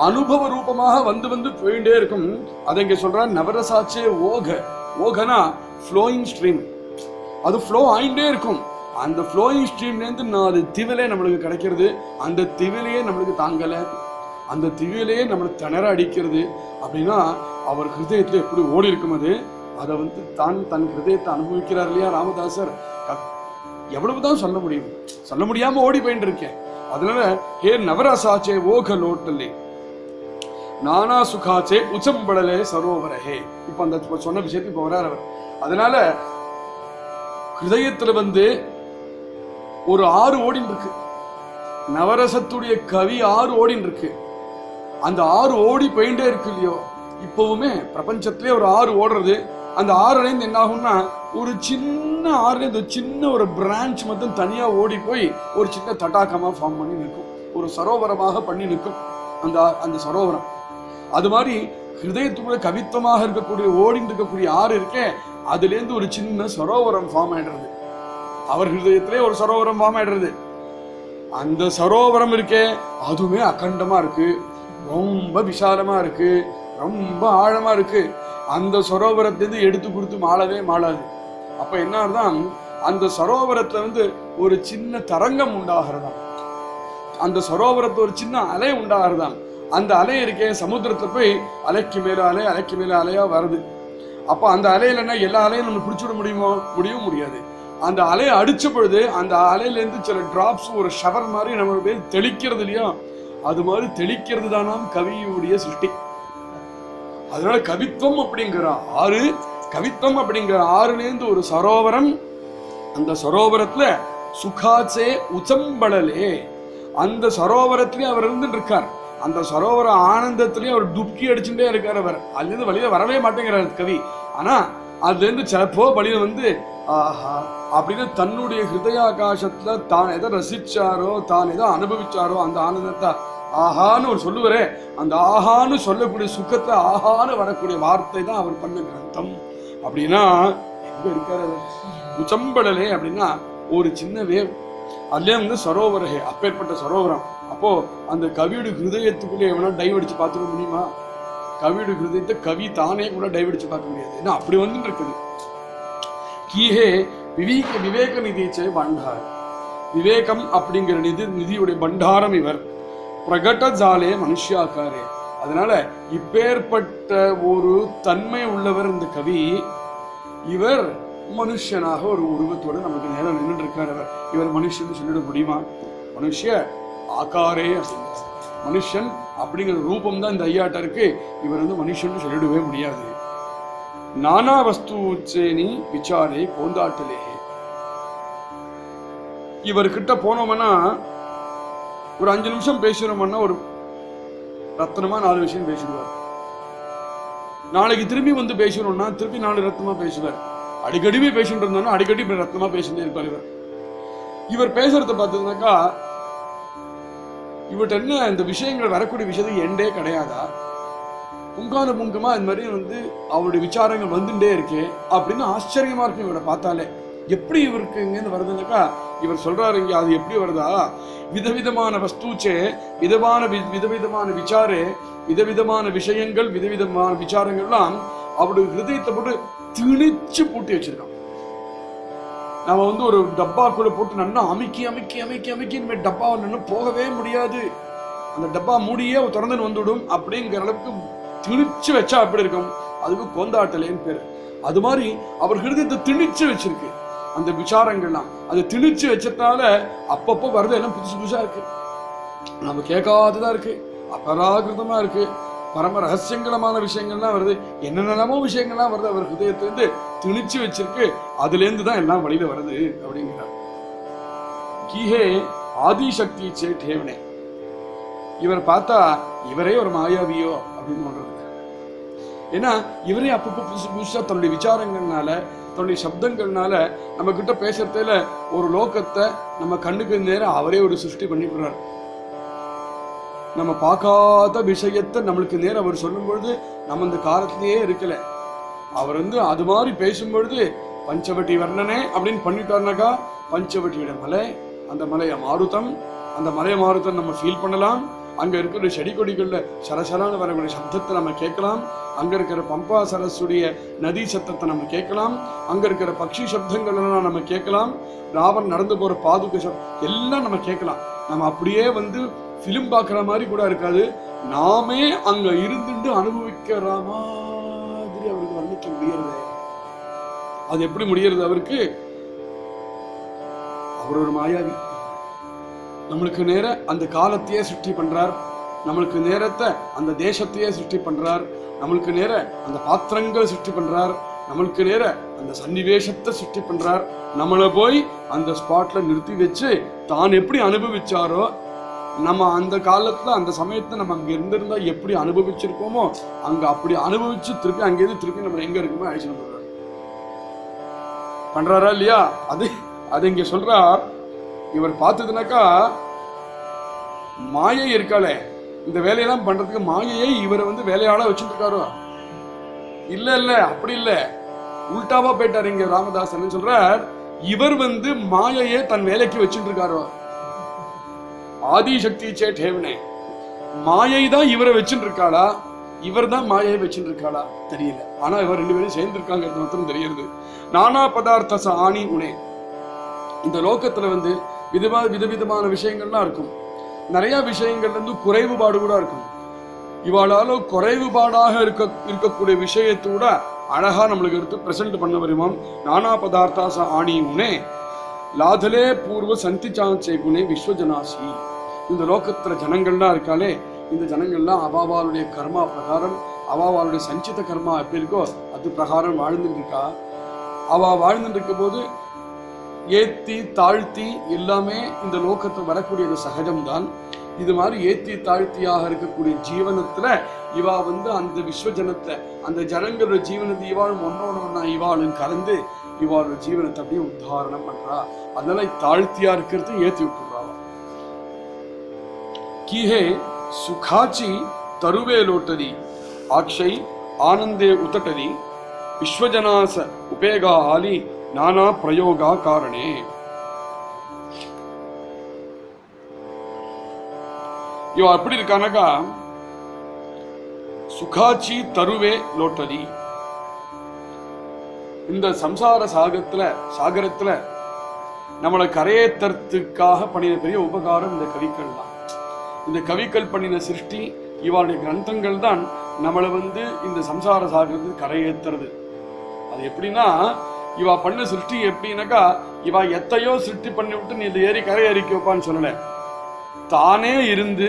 அனுபவ ரூபமாக வந்து வந்து போயிட்டே இருக்கும். அதை இங்க சொல்றார் நவரசாச்சே ஓக. ஓகனா ஃப்ளோயிங் ஸ்ட்ரீம். அது ஃப்ளோ ஆயிட்டே இருக்கும். அந்த ஃப்ளோயிங் ஸ்ட்ரீம்லேருந்து 4 திவிலே நம்மளுக்கு கிடைக்கிறது. அந்த திவிலையே நம்மளுக்கு தாங்கலை, அந்த திவிலையே நம்மளுக்கு திணற அடிக்கிறது. அப்படின்னா அவர் ஹிருதயத்தில் எப்படி ஓடி இருக்கும் அது. அதை வந்து தன் ஹிருதயத்தை அனுபவிக்கிறார் இல்லையா ராமதாசர். எவ்வளவுதான் சொல்ல முடியும், சொல்ல முடியாம ஓடி போயிட்டு இருக்கேன். அதனால ஹே நவரசாச்சே ஓக லோட்டலே நானா சுகாச்சே உச்சம்படலே சரோவரஹே. இப்ப அந்த சொன்ன விஷயத்துக்கு இப்ப வர்றார் அவர். அதனால ஹிருதயத்துல வந்து ஒரு 6 ஓடின் இருக்கு. நவரசத்துடைய கவி 6 ஓடின் இருக்கு. அந்த 6 ஓடி போயிட்டே இருக்கு இல்லையோ. இப்பவுமே பிரபஞ்சத்திலே ஒரு 6 ஓடுறது. அந்த 6லேருந்து என்ன ஆகும்னா ஒரு சின்ன 6லேருந்து சின்ன ஒரு பிரான்ச் மட்டும் தனியா ஓடி போய் ஒரு சின்ன தட்டாக்கமா ஃபார்ம் பண்ணி நிற்கும். ஒரு சரோவரமாக பண்ணி நிற்கும் அந்த சரோவரம். அது மாதிரி ஹிருதயத்துக்குள்ள கவித்துவமாக இருக்கக்கூடிய ஓடின்னு இருக்கக்கூடிய 6 இருக்கே, அதுலேருந்து ஒரு சின்ன சரோவரம் ஃபார்ம் ஆயிடுறது. அவர் ஹிருதயத்திலே ஒரு சரோவரம் ஃபார்ம் ஆயிடுறது. அந்த சரோவரம் இருக்கே அதுவுமே அகண்டமா இருக்கு, ரொம்ப விசாலமா இருக்கு, ரொம்ப ஆழமா இருக்கு. அந்த சரோவரத்திலிருந்து எடுத்து கொடுத்து மாளவே மாளாது. அப்ப என்ன அர்த்தம்? அந்த சரோவரத்துல வந்து ஒரு சின்ன தரங்கம் உண்டாகிறதாம். அந்த சரோவரத்துல ஒரு சின்ன அலை உண்டாகிறதாம். அந்த அலை இருக்கே சமுத்திரத்துல போய் அலைக்கு மேல அலை, அலைக்கு மேல அலையா வருது. அப்ப அந்த அலையில என்ன எல்லா அலையும் நம்ம பிடிச்சுட முடியுமோ? முடியவும் முடியாது. அந்த அலையை அடிச்ச பொழுது அந்த அலையில இருந்து சில டிராப்ஸ் ஒரு ஷவர் மாதிரி நம்ம பேர் தெளிக்கிறது இல்லையா, அது மாதிரி தெளிக்கிறது தானாம் கவியுடைய சிருஷ்டி. அதனால கவித்துவம் அப்படிங்கிற 6, கவித்துவம் அப்படிங்கிற 6லேருந்து ஒரு சரோவரம். அந்த சரோவரத்துல சுகாச்சே உச்சம்படலே, அந்த சரோவரத்திலே அவர் இருந்துட்டு இருக்கார். அந்த சரோவர ஆனந்தத்திலேயே அவர் டுப்கி அடிச்சுட்டே இருக்கார். அவர் அதுலேருந்து வழியில வரவே மாட்டேங்கிறார் கவி. ஆனா அதுல இருந்து சிலப்போ வழியில வந்து ஆஹா அப்படின்னு தன்னுடைய ஹிருதயாகாசத்துல தான் எதை ரசிச்சாரோ, தான் எதை அனுபவிச்சாரோ அந்த ஆனந்தத்தை ஆஹான்னு ஒரு சொல்லுவாரே, அந்த ஆஹான்னு சொல்லக்கூடிய சுகத்தை ஆஹான்னு வரக்கூடிய வார்த்தை தான் அவர் பண்ண கிரந்தம். அப்படின்னா எங்க இருக்காரு? உச்சம்படலே அப்படின்னா ஒரு சின்ன வேவ். அதுலேயே வந்து சரோவரகே, அப்பேற்பட்ட சரோவரம். அப்போ அந்த கவியோட ஹிருதயத்துக்குள்ளே எவனா டைவ் அடிச்சு பார்த்துக்க முடியுமா? கவியோட ஹிருதயத்தை கவி தானே கூட டைவ் அடிச்சு பார்க்க முடியாது. ஏன்னா அப்படி வந்துட்டு இருக்குது. கீஹே விவேக நிதிச்சே பண்டார். விவேகம் அப்படிங்கிற நிதியுடைய பண்டாரம் இவர். பிரகட்ட ஜாலே மனுஷியாக்காரே. அதனால இப்பேற்பட்ட ஒரு தன்மை உள்ளவர் இந்த கவி. இவர் மனுஷனாக ஒரு உருவத்தோடு நமக்கு நேரம் நின்றுட்டு இருக்கார். இவர் மனுஷன் சொல்லிட முடியுமா? மனுஷ ஆக்காரே அப்படிங்கிற மனுஷன் அப்படிங்கிற ரூபம் தான் இந்த ஐயாட்ட இருக்கு. இவர் வந்து மனுஷன் சொல்லிடவே முடியாது. நானா வஸ்து சேனி விசாரே கோந்தாட்டலே. இவர்கிட்ட போனோம்னா ஒரு 5 நிமிஷம் பேசுறோம்னா ஒரு ரத்னமா 4 விஷயம் பேசிடுவார். நாளைக்கு திரும்பி வந்து பேசணும்னா திருப்பி 4 ரத்னமா பேசுவார். அடிக்கடி பேசிட்டு இருந்தாலும் அடிக்கடி ரத்னமா பேசிட்டே இருப்பார். இவர் பேசுறத பார்த்ததுனாக்கா இவர்கிட்ட என்ன இந்த விஷயங்கள் வரக்கூடிய விஷயத்துக்கு எண்டே கிடையாதா? புங்கான புங்கமா இந்த மாதிரி வந்து அவருடைய விசாரங்கள் வந்துட்டே இருக்கே அப்படின்னு ஆச்சரியமா இருக்கு இவரை பார்த்தாலே. எப்படி இவருக்கு இங்கேருந்து வருதுனாக்கா இவர் சொல்றாரு இங்க அது எப்படி வருதா, விதவிதமான வஸ்தூச்சே விதவிதமான விசாரே, விதவிதமான விஷயங்கள் விதவிதமான விசாரங்கள்லாம் அவருடைய ஹிருதயத்தை போட்டு திணிச்சு பூட்டி வச்சிருக்கான். நம்ம வந்து ஒரு டப்பாக்குள்ள போட்டு நல்லா அமுக்கி அமுக்கி அமுக்கி அமுக்கி இந்த டப்பாவை நின்று போகவே முடியாது, அந்த டப்பா மூடியே திறந்துன்னு வந்துவிடும் அப்படிங்கிற அளவுக்கு திணிச்சு வச்சா அப்படி இருக்கும். அதுக்கு கொந்தாட்டலேன்னு பேரு. அது மாதிரி அவர் ஹிருதயத்தை திணிச்சு வச்சிருக்கு அந்த விசாரங்கள்லாம். அது திணிச்சு வச்சதால அப்பப்போ வருது எல்லாம் புதுசு புதுசா இருக்கு, நம்ம கேட்காததா இருக்கு, அபராகிருதமா இருக்கு, பரம ரகசியங்களமான விஷயங்கள்லாம் வருது, என்னென்னமோ விஷயங்கள்லாம் வருது. அவர் ஹிருதயத்திலிருந்து திணிச்சு வச்சிருக்கு, அதுல இருந்து தான் எல்லாம் வழியில வருது அப்படிங்கிறார். கீஹே ஆதிசக்தி சேட்டேவனே. இவர் பார்த்தா இவரே ஒரு மாயாவியோ அப்படின்னு சொல்றது. ஏன்னா இவரே அப்பப்போ புதுசு புதுசா தன்னுடைய விசாரங்கள்னால தன்னுடைய சப்தங்கள்னால நம்ம கிட்ட பேசுறதுல ஒரு லோகத்தை நம்ம கண்ணுக்கு நேரம் அவரே ஒரு சிருஷ்டி பண்ணிவிடுறார். நம்ம பார்க்காத விஷயத்தை நம்மளுக்கு நேரம் அவர் சொல்லும் பொழுது நம்ம இந்த காலத்திலேயே இருக்கல. அவர் வந்து அது மாதிரி பேசும்பொழுது பஞ்சவட்டி வர்ணனே அப்படின்னு பண்ணிட்டாருனாக்கா பஞ்சவட்டியோட மலை, அந்த மலையை மாருத்தம், அந்த மலையை மாருத்தம் நம்ம ஃபீல் பண்ணலாம். அங்க இருக்கிற செடி கொடிகள்ல சரசரான வரக்கூடிய சப்தத்தை நம்ம கேட்கலாம். அங்க இருக்கிற பம்பா சரஸுடைய நதி சத்தத்தை நம்ம கேட்கலாம். அங்க இருக்கிற பக்ஷி சப்தங்கள் எல்லாம் நம்ம கேட்கலாம். ராவன் நடந்து போற பாதுகை எல்லாம் நம்ம கேட்கலாம். நம்ம அப்படியே வந்து பிலிம் பார்க்குற மாதிரி கூட இருக்காது, நாமே அங்க இருந்துட்டு அனுபவிக்கிற மாதிரி அவருக்கு வர்ணிக்க முடியறது. அது எப்படி முடியறது அவருக்கு? அவர் ஒரு மாயாவி. நம்மளுக்கு நேர அந்த காலத்தையே சிருஷ்டி பண்றார், நம்மளுக்கு நேரத்தை அந்த தேசத்தையே சிருஷ்டி பண்றார், நம்மளுக்கு நேர அந்த பாத்திரங்களை சிருஷ்டி பண்றார், நம்மளுக்கு நேர அந்த சன்னிவேஷத்தை சிருஷ்டி பண்றார். நம்மளை போய் அந்த ஸ்பாட்ல நிறுத்தி வச்சு தான் எப்படி அனுபவிச்சாரோ, நம்ம அந்த காலத்துல அந்த சமயத்துல நம்ம அங்க இருந்திருந்தா எப்படி அனுபவிச்சிருக்கோமோ அங்க அப்படி அனுபவிச்சு திருப்பி அங்கேயிருந்து திருப்பி நம்ம எங்க இருக்குமோ அழைச்சிட்டு போறாரு. பண்றாரா இல்லையா? அது இங்க சொல்றார். இவர் பார்த்ததுனாக்கா மாயை இருக்காளே, இந்த வேலையெல்லாம் பண்றதுக்கு மாயையை இவரை வந்து வேலையாளா வச்சுட்டு இருக்காரோ? இல்ல அப்படி இல்ல, உல்டாவா போயிட்டாரு. இங்க ராமதாசன் சொல்றார், இவர் வந்து மாயையே தன் வேலைக்கு வச்சுட்டு இருக்காரோ. ஆதிசக்தி சேட்டேவனே, மாயை தான் இவரை வச்சுட்டு இருக்காளா, இவர் தான் மாயை வச்சுட்டு இருக்காளா தெரியல. ஆனா இவர் 2 பேரும் சேர்ந்து இருக்காங்க மட்டும் தெரியுது. நானா பதார்த்த ஆணி உனே. இந்த லோகத்துல வந்து விதவிதமான விஷயங்கள்லாம் இருக்கும். நிறைய விஷயங்கள்ல இருந்து குறைவுபாடு கூட இருக்கும். இவாளால குறைவுபாடாக இருக்கக்கூடிய விஷயத்தோட அழகா நம்மளுக்கு எடுத்து பிரசன்ட் பண்ண வருமாம். நானா பதார்த்தாச ஆணி உனே லாதலே பூர்வ சந்தி சாஞ்சே குணே விஸ்வஜனாசி. இந்த லோகத்துல ஜனங்கள்லாம் இருக்காளே, இந்த ஜனங்கள்லாம் அவாவாளுடைய கர்மா பிரகாரம், அவாவாளுடைய சஞ்சித கர்மா எப்படி இருக்கோ அது பிரகாரம் வாழ்ந்துட்டு இருக்கா. அவ வாழ்ந்துட்டு இருக்க போது ஏத்தி தாழ்த்தி எல்லாமே இந்த லோகத்தை வரக்கூடியது சகஜம்தான். இது மாதிரி ஏத்தி தாழ்த்தியாக இருக்கக்கூடிய ஜீவனத்துல இவா வந்து அந்த விஸ்வஜனத்தை, அந்த ஜனங்களோட ஜீவனத்தை இவாளும் ஒன்னொன்னா இவாளும் கலந்து இவாளோட ஜீவனத்தை அப்படியே உத்தாரணம் பண்றா. அதனால தாழ்த்தியா இருக்கிறது ஏத்தி விட்டுறாவா. கீஹே சுகாச்சி தருவே லோட்டதி ஆக்ஷை ஆனந்தே உத்தட்டதி விஸ்வஜனாச உபேகா ஆலி நானா பிரயோகா காரணே. இவ எப்படி இருக்கானாக்கா, சுகாச்சி தருவே லோட்டதி. இந்த சம்சார சாகரத்துல நம்மளை கரையேற்றத்துக்காக பண்ணின பெரிய உபகாரம் இந்த கவிகள் தான். இந்த கவிகள் பண்ணின சிருஷ்டி, இவாளுடைய கிரந்தங்கள் தான் நம்மளை வந்து இந்த சம்சார சாகரத்துக்கு கரையேற்றுறது. அது எப்படின்னா, இவா பண்ண சிருஷ்டி எப்படின்னாக்கா, இவா எத்தையோ சிருஷ்டி பண்ணி விட்டு நீ இந்த ஏறி கரை ஏறிக்க வைப்பான்னு சொல்லல, தானே இருந்து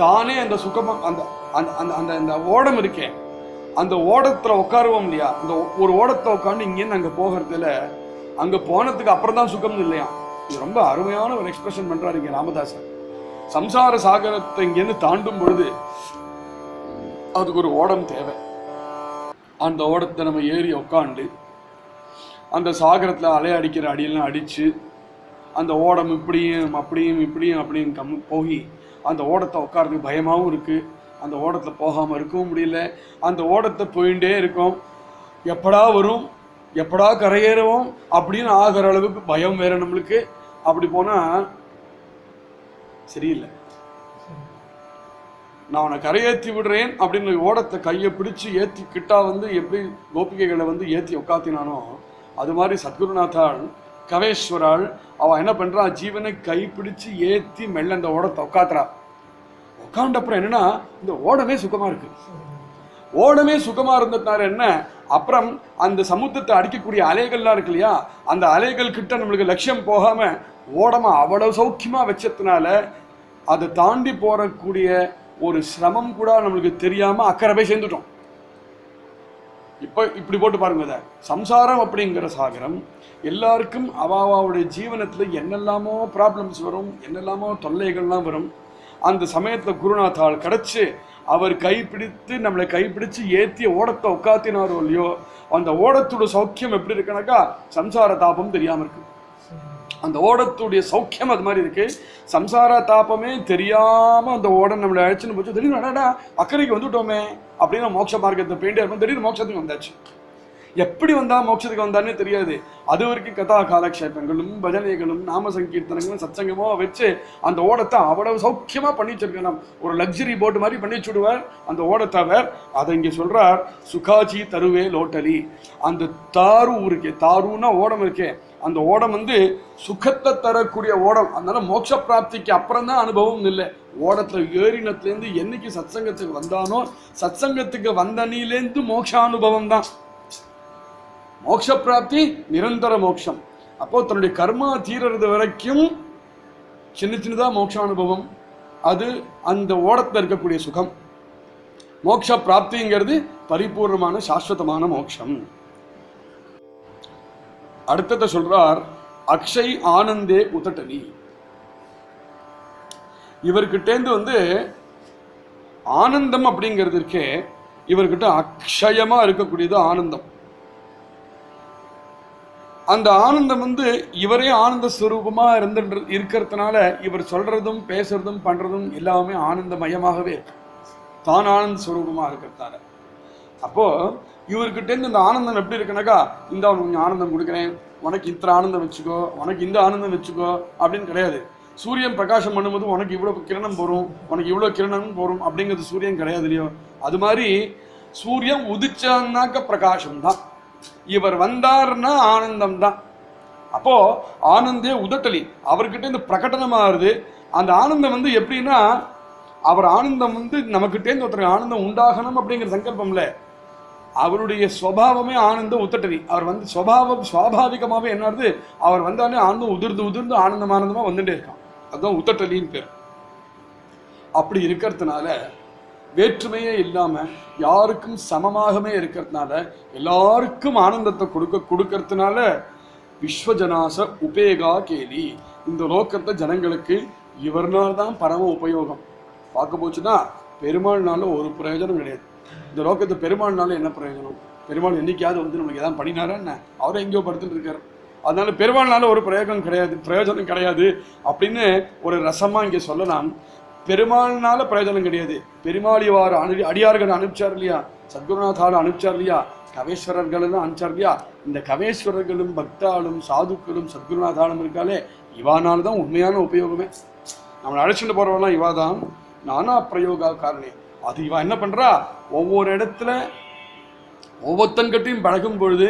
தானே அந்த சுகமா அந்த அந்த அந்த அந்த ஓடம் இருக்கேன், அந்த ஓடத்துல உட்காருவோம் இல்லையா, அந்த ஒரு ஓடத்தை உட்காந்து இங்கேருந்து அங்க போகிறதுல அங்க போனதுக்கு அப்புறம் தான் சுகம் இல்லையா. இது ரொம்ப அருமையான ஒரு எக்ஸ்பிரஷன் பண்றாரு இங்க ராமதாசன். சம்சார சாகரத்தை இங்கேருந்து தாண்டும் பொழுது அதுக்கு ஒரு ஓடம் தேவை. அந்த ஓடத்தை நம்ம ஏறி உக்காண்டு அந்த சாகரத்தில் அலை அடிக்கிற அடியெல்லாம் அடித்து அந்த ஓடம் இப்படியும் அப்படியும் இப்படியும் அப்படின்னு போய் அந்த ஓடத்தை உட்காரதுக்கு பயமாகவும் இருக்குது. அந்த ஓடத்தில் போகாமல் இருக்கவும் முடியல. அந்த ஓடத்தை போயிட்டே இருக்கோம். எப்படா வரும், எப்படா கரையேறுவோம் அப்படின்னு ஆகிற அளவுக்கு பயம் வேற நம்மளுக்கு. அப்படி போனால் சரியில்லை. நான் அவனை கரையேற்றி விடுறேன் அப்படின்னு ஓடத்தை கையை பிடிச்சி ஏற்றி கிட்டா எப்படி கோபிகைகளை ஏற்றி உட்காத்தினானோ அது மாதிரி சத்குருநாத்தாள் கவேஸ்வராள் அவன் என்ன பண்றா, ஜீவனை கைப்பிடிச்சு ஏற்றி மெல்ல அந்த ஓடத்தை உட்காத்துறா. உட்காண்டப்புறம் என்னன்னா இந்த ஓடமே சுகமா இருக்கு. ஓடமே சுகமா இருந்ததுனால என்ன, அப்புறம் அந்த சமுத்திரத்தை அடிக்கக்கூடிய அலைகள்லாம் இருக்கு இல்லையா, அந்த அலைகள் கிட்ட நம்மளுக்கு லட்சியம் போகாம ஓடமா அவ்வளவு சௌக்கியமா வச்சதுனால அதை தாண்டி போறக்கூடிய ஒரு சிரமம் கூட நம்மளுக்கு தெரியாம அக்கறை போய் சேர்ந்துட்டோம். இப்ப இப்படி போட்டு பாருங்க, இதை சம்சாரம் அப்படிங்கிற சாகரம் எல்லாருக்கும் அவாவுடைய ஜீவனத்துல என்னெல்லாமோ ப்ராப்ளம்ஸ் வரும், என்னெல்லாமோ தொல்லைகள்லாம் வரும். அந்த சமயத்துல குருநாத்தாள் கிடைச்சு அவர் கைப்பிடித்து நம்மளை கைப்பிடிச்சு ஏற்றிய ஓடத்தை உட்காத்தினாரோ இல்லையோ, அந்த ஓடத்தோட சௌக்கியம் எப்படி இருக்குனாக்கா சம்சார தாபம் தெரியாம இருக்கு. அந்த ஓடத்துடைய சௌக்கியம் அது மாதிரி இருக்கு. சம்சார தாபமே தெரியாம அந்த ஓடம் நம்மளை அழைச்சுன்னு போச்சு. திடீர்னு அக்கறைக்கு வந்துட்டோமே அப்படின்னு மோட்ச மார்க்கத்தை போயிட்டே இருப்போம். திடீர்னு மோட்சத்துக்கு வந்தாச்சு. எப்படி வந்தா மோட்சத்துக்கு வந்தானே தெரியாது. அது வரைக்கும் கதா காலக்ஷேபங்களும் பஜனைகளும் நாம சங்கீர்த்தனங்களும் சத்சங்கமோ வச்சு அந்த ஓடத்தை அவ்வளவு சௌக்கியமா பண்ணி வச்சிருக்கணும். ஒரு லக்ஸரி போட் மாதிரி பண்ணி வச்சுடுவார் அந்த ஓடத்தை. அதை இங்க சொல்றார், சுகாச்சி தருவே லோட்டலி. அந்த தாரு இருக்கே, தாருன்னா ஓடம் இருக்கே, அந்த ஓடம் சுகத்தை தரக்கூடிய ஓடம். அதனால மோட்ச பிராப்திக்கு அப்புறம் தான் அனுபவம் இல்லை. ஓடத்துல ஏறினத்துலேருந்து என்னைக்கு சத்சங்கத்துக்கு வந்தானோ சத்சங்கத்துக்கு வந்தனிலேருந்து மோட்சானுபவம் தான். மோட்ச பிராப்தி நிரந்தர மோட்சம். அப்போ தன்னுடைய கர்மா தீரறது வரைக்கும் சின்ன சின்னதா மோட்சானுபவம். அது அந்த ஓடத்துல இருக்கக்கூடிய சுகம். மோட்ச பிராப்திங்கிறது பரிபூர்ணமான சாஸ்வதமான மோட்சம். அடுத்தத சொல்றார், அக்ஷய் ஆனந்தே உதட்டலி. இவர்கிட்டேந்து ஆனந்தம் அப்படிங்கிறது இருக்கே, இவர்கிட்ட அக்ஷயமா இருக்கக்கூடியது ஆனந்தம். அந்த ஆனந்தம் இவரே ஆனந்த ஸ்வரூபமா இருக்கிறதுனால இவர் சொல்றதும் பேசுறதும் பண்றதும் எல்லாமே ஆனந்தமயமாகவே இருக்கு. தான் ஆனந்த ஸ்வரூபமா இருக்கிறதுனால. அப்போ இவர்கிட்ட இந்த ஆனந்தம் எப்படி இருக்குனாக்கா, இந்த அவனுக்கு கொஞ்சம் ஆனந்தம் கொடுக்குறேன், உனக்கு இத்தனை ஆனந்தம் வச்சுக்கோ, உனக்கு இந்த ஆனந்தம் வச்சுக்கோ அப்படின்னு கிடையாது. சூரியன் பிரகாசம் பண்ணும்போது உனக்கு இவ்வளவு கிரணம் போரும், உனக்கு இவ்வளவு கிரணம் போரும் அப்படிங்கிறது சூரியன் கிடையாது இல்லையோ. அது மாதிரி சூரியன் உதிச்சான்னாக்க பிரகாசம் தான், இவர் வந்தார்னா ஆனந்தம் தான். அப்போ ஆனந்தே உதட்டலி அவர்கிட்ட இந்த பிரகடனமாகுது. அந்த ஆனந்தம் எப்படின்னா, அவர் ஆனந்தம் நமக்கிட்டேருந்து ஒருத்தர் ஆனந்தம் உண்டாகணும் அப்படிங்கிற சங்கல்பம்ல, அவருடைய சுவாவமே ஆனந்த உத்தட்டலி. அவர் சுவாபாவிகமாகவே என்னது, அவர் வந்தாலே ஆனந்தம் உதிர்ந்து உதிர்ந்து ஆனந்தமா வந்துட்டே இருக்கான். அதுதான் உத்தட்டலின்னு பேர். அப்படி இருக்கிறதுனால வேற்றுமையே இல்லாம யாருக்கும் சமமாகவே இருக்கிறதுனால எல்லாருக்கும் ஆனந்தத்தை கொடுக்கறதுனால விஸ்வஜனாச உபேகா கேலி. இந்த லோக்கத்தை ஜனங்களுக்கு இவர்னால் தான் பரம உபயோகம். பார்க்க போச்சுன்னா பெருமாள்னால ஒரு பிரயோஜனம் கிடையாது. இந்த லோக்கத்தை பெருமாள்னால என்ன பிரயோஜனம்? பெருமாள் என்னைக்காவது நமக்கு எதாவது பண்ணினாரா என்ன? அவரை எங்கேயோ படுத்துட்டு இருக்காரு. அதனால பெருமாள்னால ஒரு பிரயோஜனம் கிடையாது அப்படின்னு ஒரு ரசமா இங்கே சொல்லலாம். பெருமாள்னால பிரயோஜனம் கிடையாது. பெருமாள் இவ்வாறு அடியார்கள் அனுப்பிச்சார் இல்லையா, சத்குருநாத்தால் அனுப்பிச்சார் இல்லையா, கவேஸ்வரர்கள் எல்லாம் அனுப்பிச்சார் இல்லையா. இந்த கவேஸ்வரர்களும் பக்தாலும் சாதுக்களும் சத்குருநாத்தாலும் இருக்காலே, இவானால்தான் உண்மையான உபயோகமே. நம்மளை அழைச்சிட்டு போறவெல்லாம் இவாதான் நானா பிரயோகா காரணே. அது இவா என்ன பண்றா, ஒவ்வொரு இடத்துல ஒவ்வொருத்தன்கிட்டையும் பழகும் பொழுது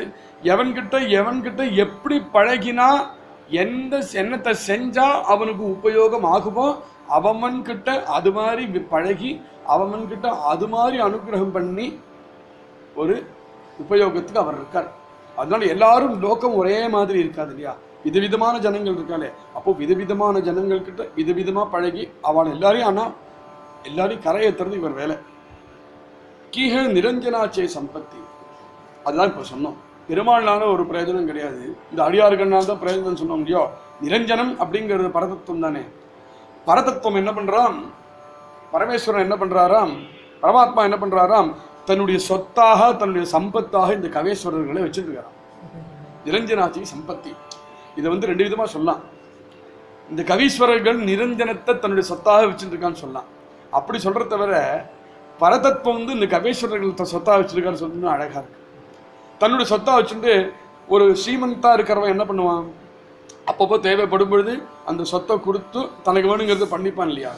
எவன்கிட்ட எப்படி பழகினா எந்த எண்ணத்தை செஞ்சா அவனுக்கு உபயோகம் ஆகுமோ அவன்கிட்ட அது மாதிரி பழகி அவன்கிட்ட அது மாதிரி அனுகிரகம் பண்ணி ஒரு உபயோகத்துக்கு அவர் இருக்கார். அதனால எல்லாரும் லோகம் ஒரே மாதிரி இருக்காது இல்லையா, விதவிதமான ஜனங்கள் இருக்காளே. அப்போ விதவிதமான ஜனங்கள் கிட்ட விதவிதமா பழகி அவள் எல்லாரையும் கரையேற்றுறது இவர் வேலை. கீழே நிரஞ்சனாச்சே சம்பத்தி. அதுதான் இப்ப சொன்னோம். பெருமாள்னால ஒரு பிரயோஜனம் கிடையாது, இந்த அடியார்கள்னால தான் பிரயோஜனம் சொன்னோம் இல்லையோ. நிரஞ்சனம் அப்படிங்கிறது பரதத்துவம் தானே. பரதத்துவம் என்ன பண்றான், பரமேஸ்வரன் என்ன பண்றாராம், பரமாத்மா என்ன பண்றாராம், தன்னுடைய சொத்தாக தன்னுடைய சம்பத்தாக இந்த கவேஸ்வரர்களை வச்சிருக்கிறான். நிரஞ்சனாச்சி சம்பத்தி. இதை வந்து ரெண்டு விதமா சொல்லலாம். இந்த கவீஸ்வரர்கள் நிரஞ்சனத்தை தன்னுடைய சொத்தாக வச்சுருக்கான்னு சொல்லலாம். அப்படி சொல்ற தவிர பரதத்துவம் வந்து இந்த கவேஸ்வரர்கள் சொத்தாக வச்சிருக்காரு சொல்லணும்னு அழகா இருக்கு. தன்னுடைய சொத்தா வச்சுட்டு ஒரு ஸ்ரீமந்தா இருக்கிறவன் என்ன பண்ணுவான், அப்பப்போ தேவைப்படும் பொழுது அந்த சொத்தை கொடுத்து தனக்கு வேணுங்கிறத பண்ணிப்பான் இல்லையா.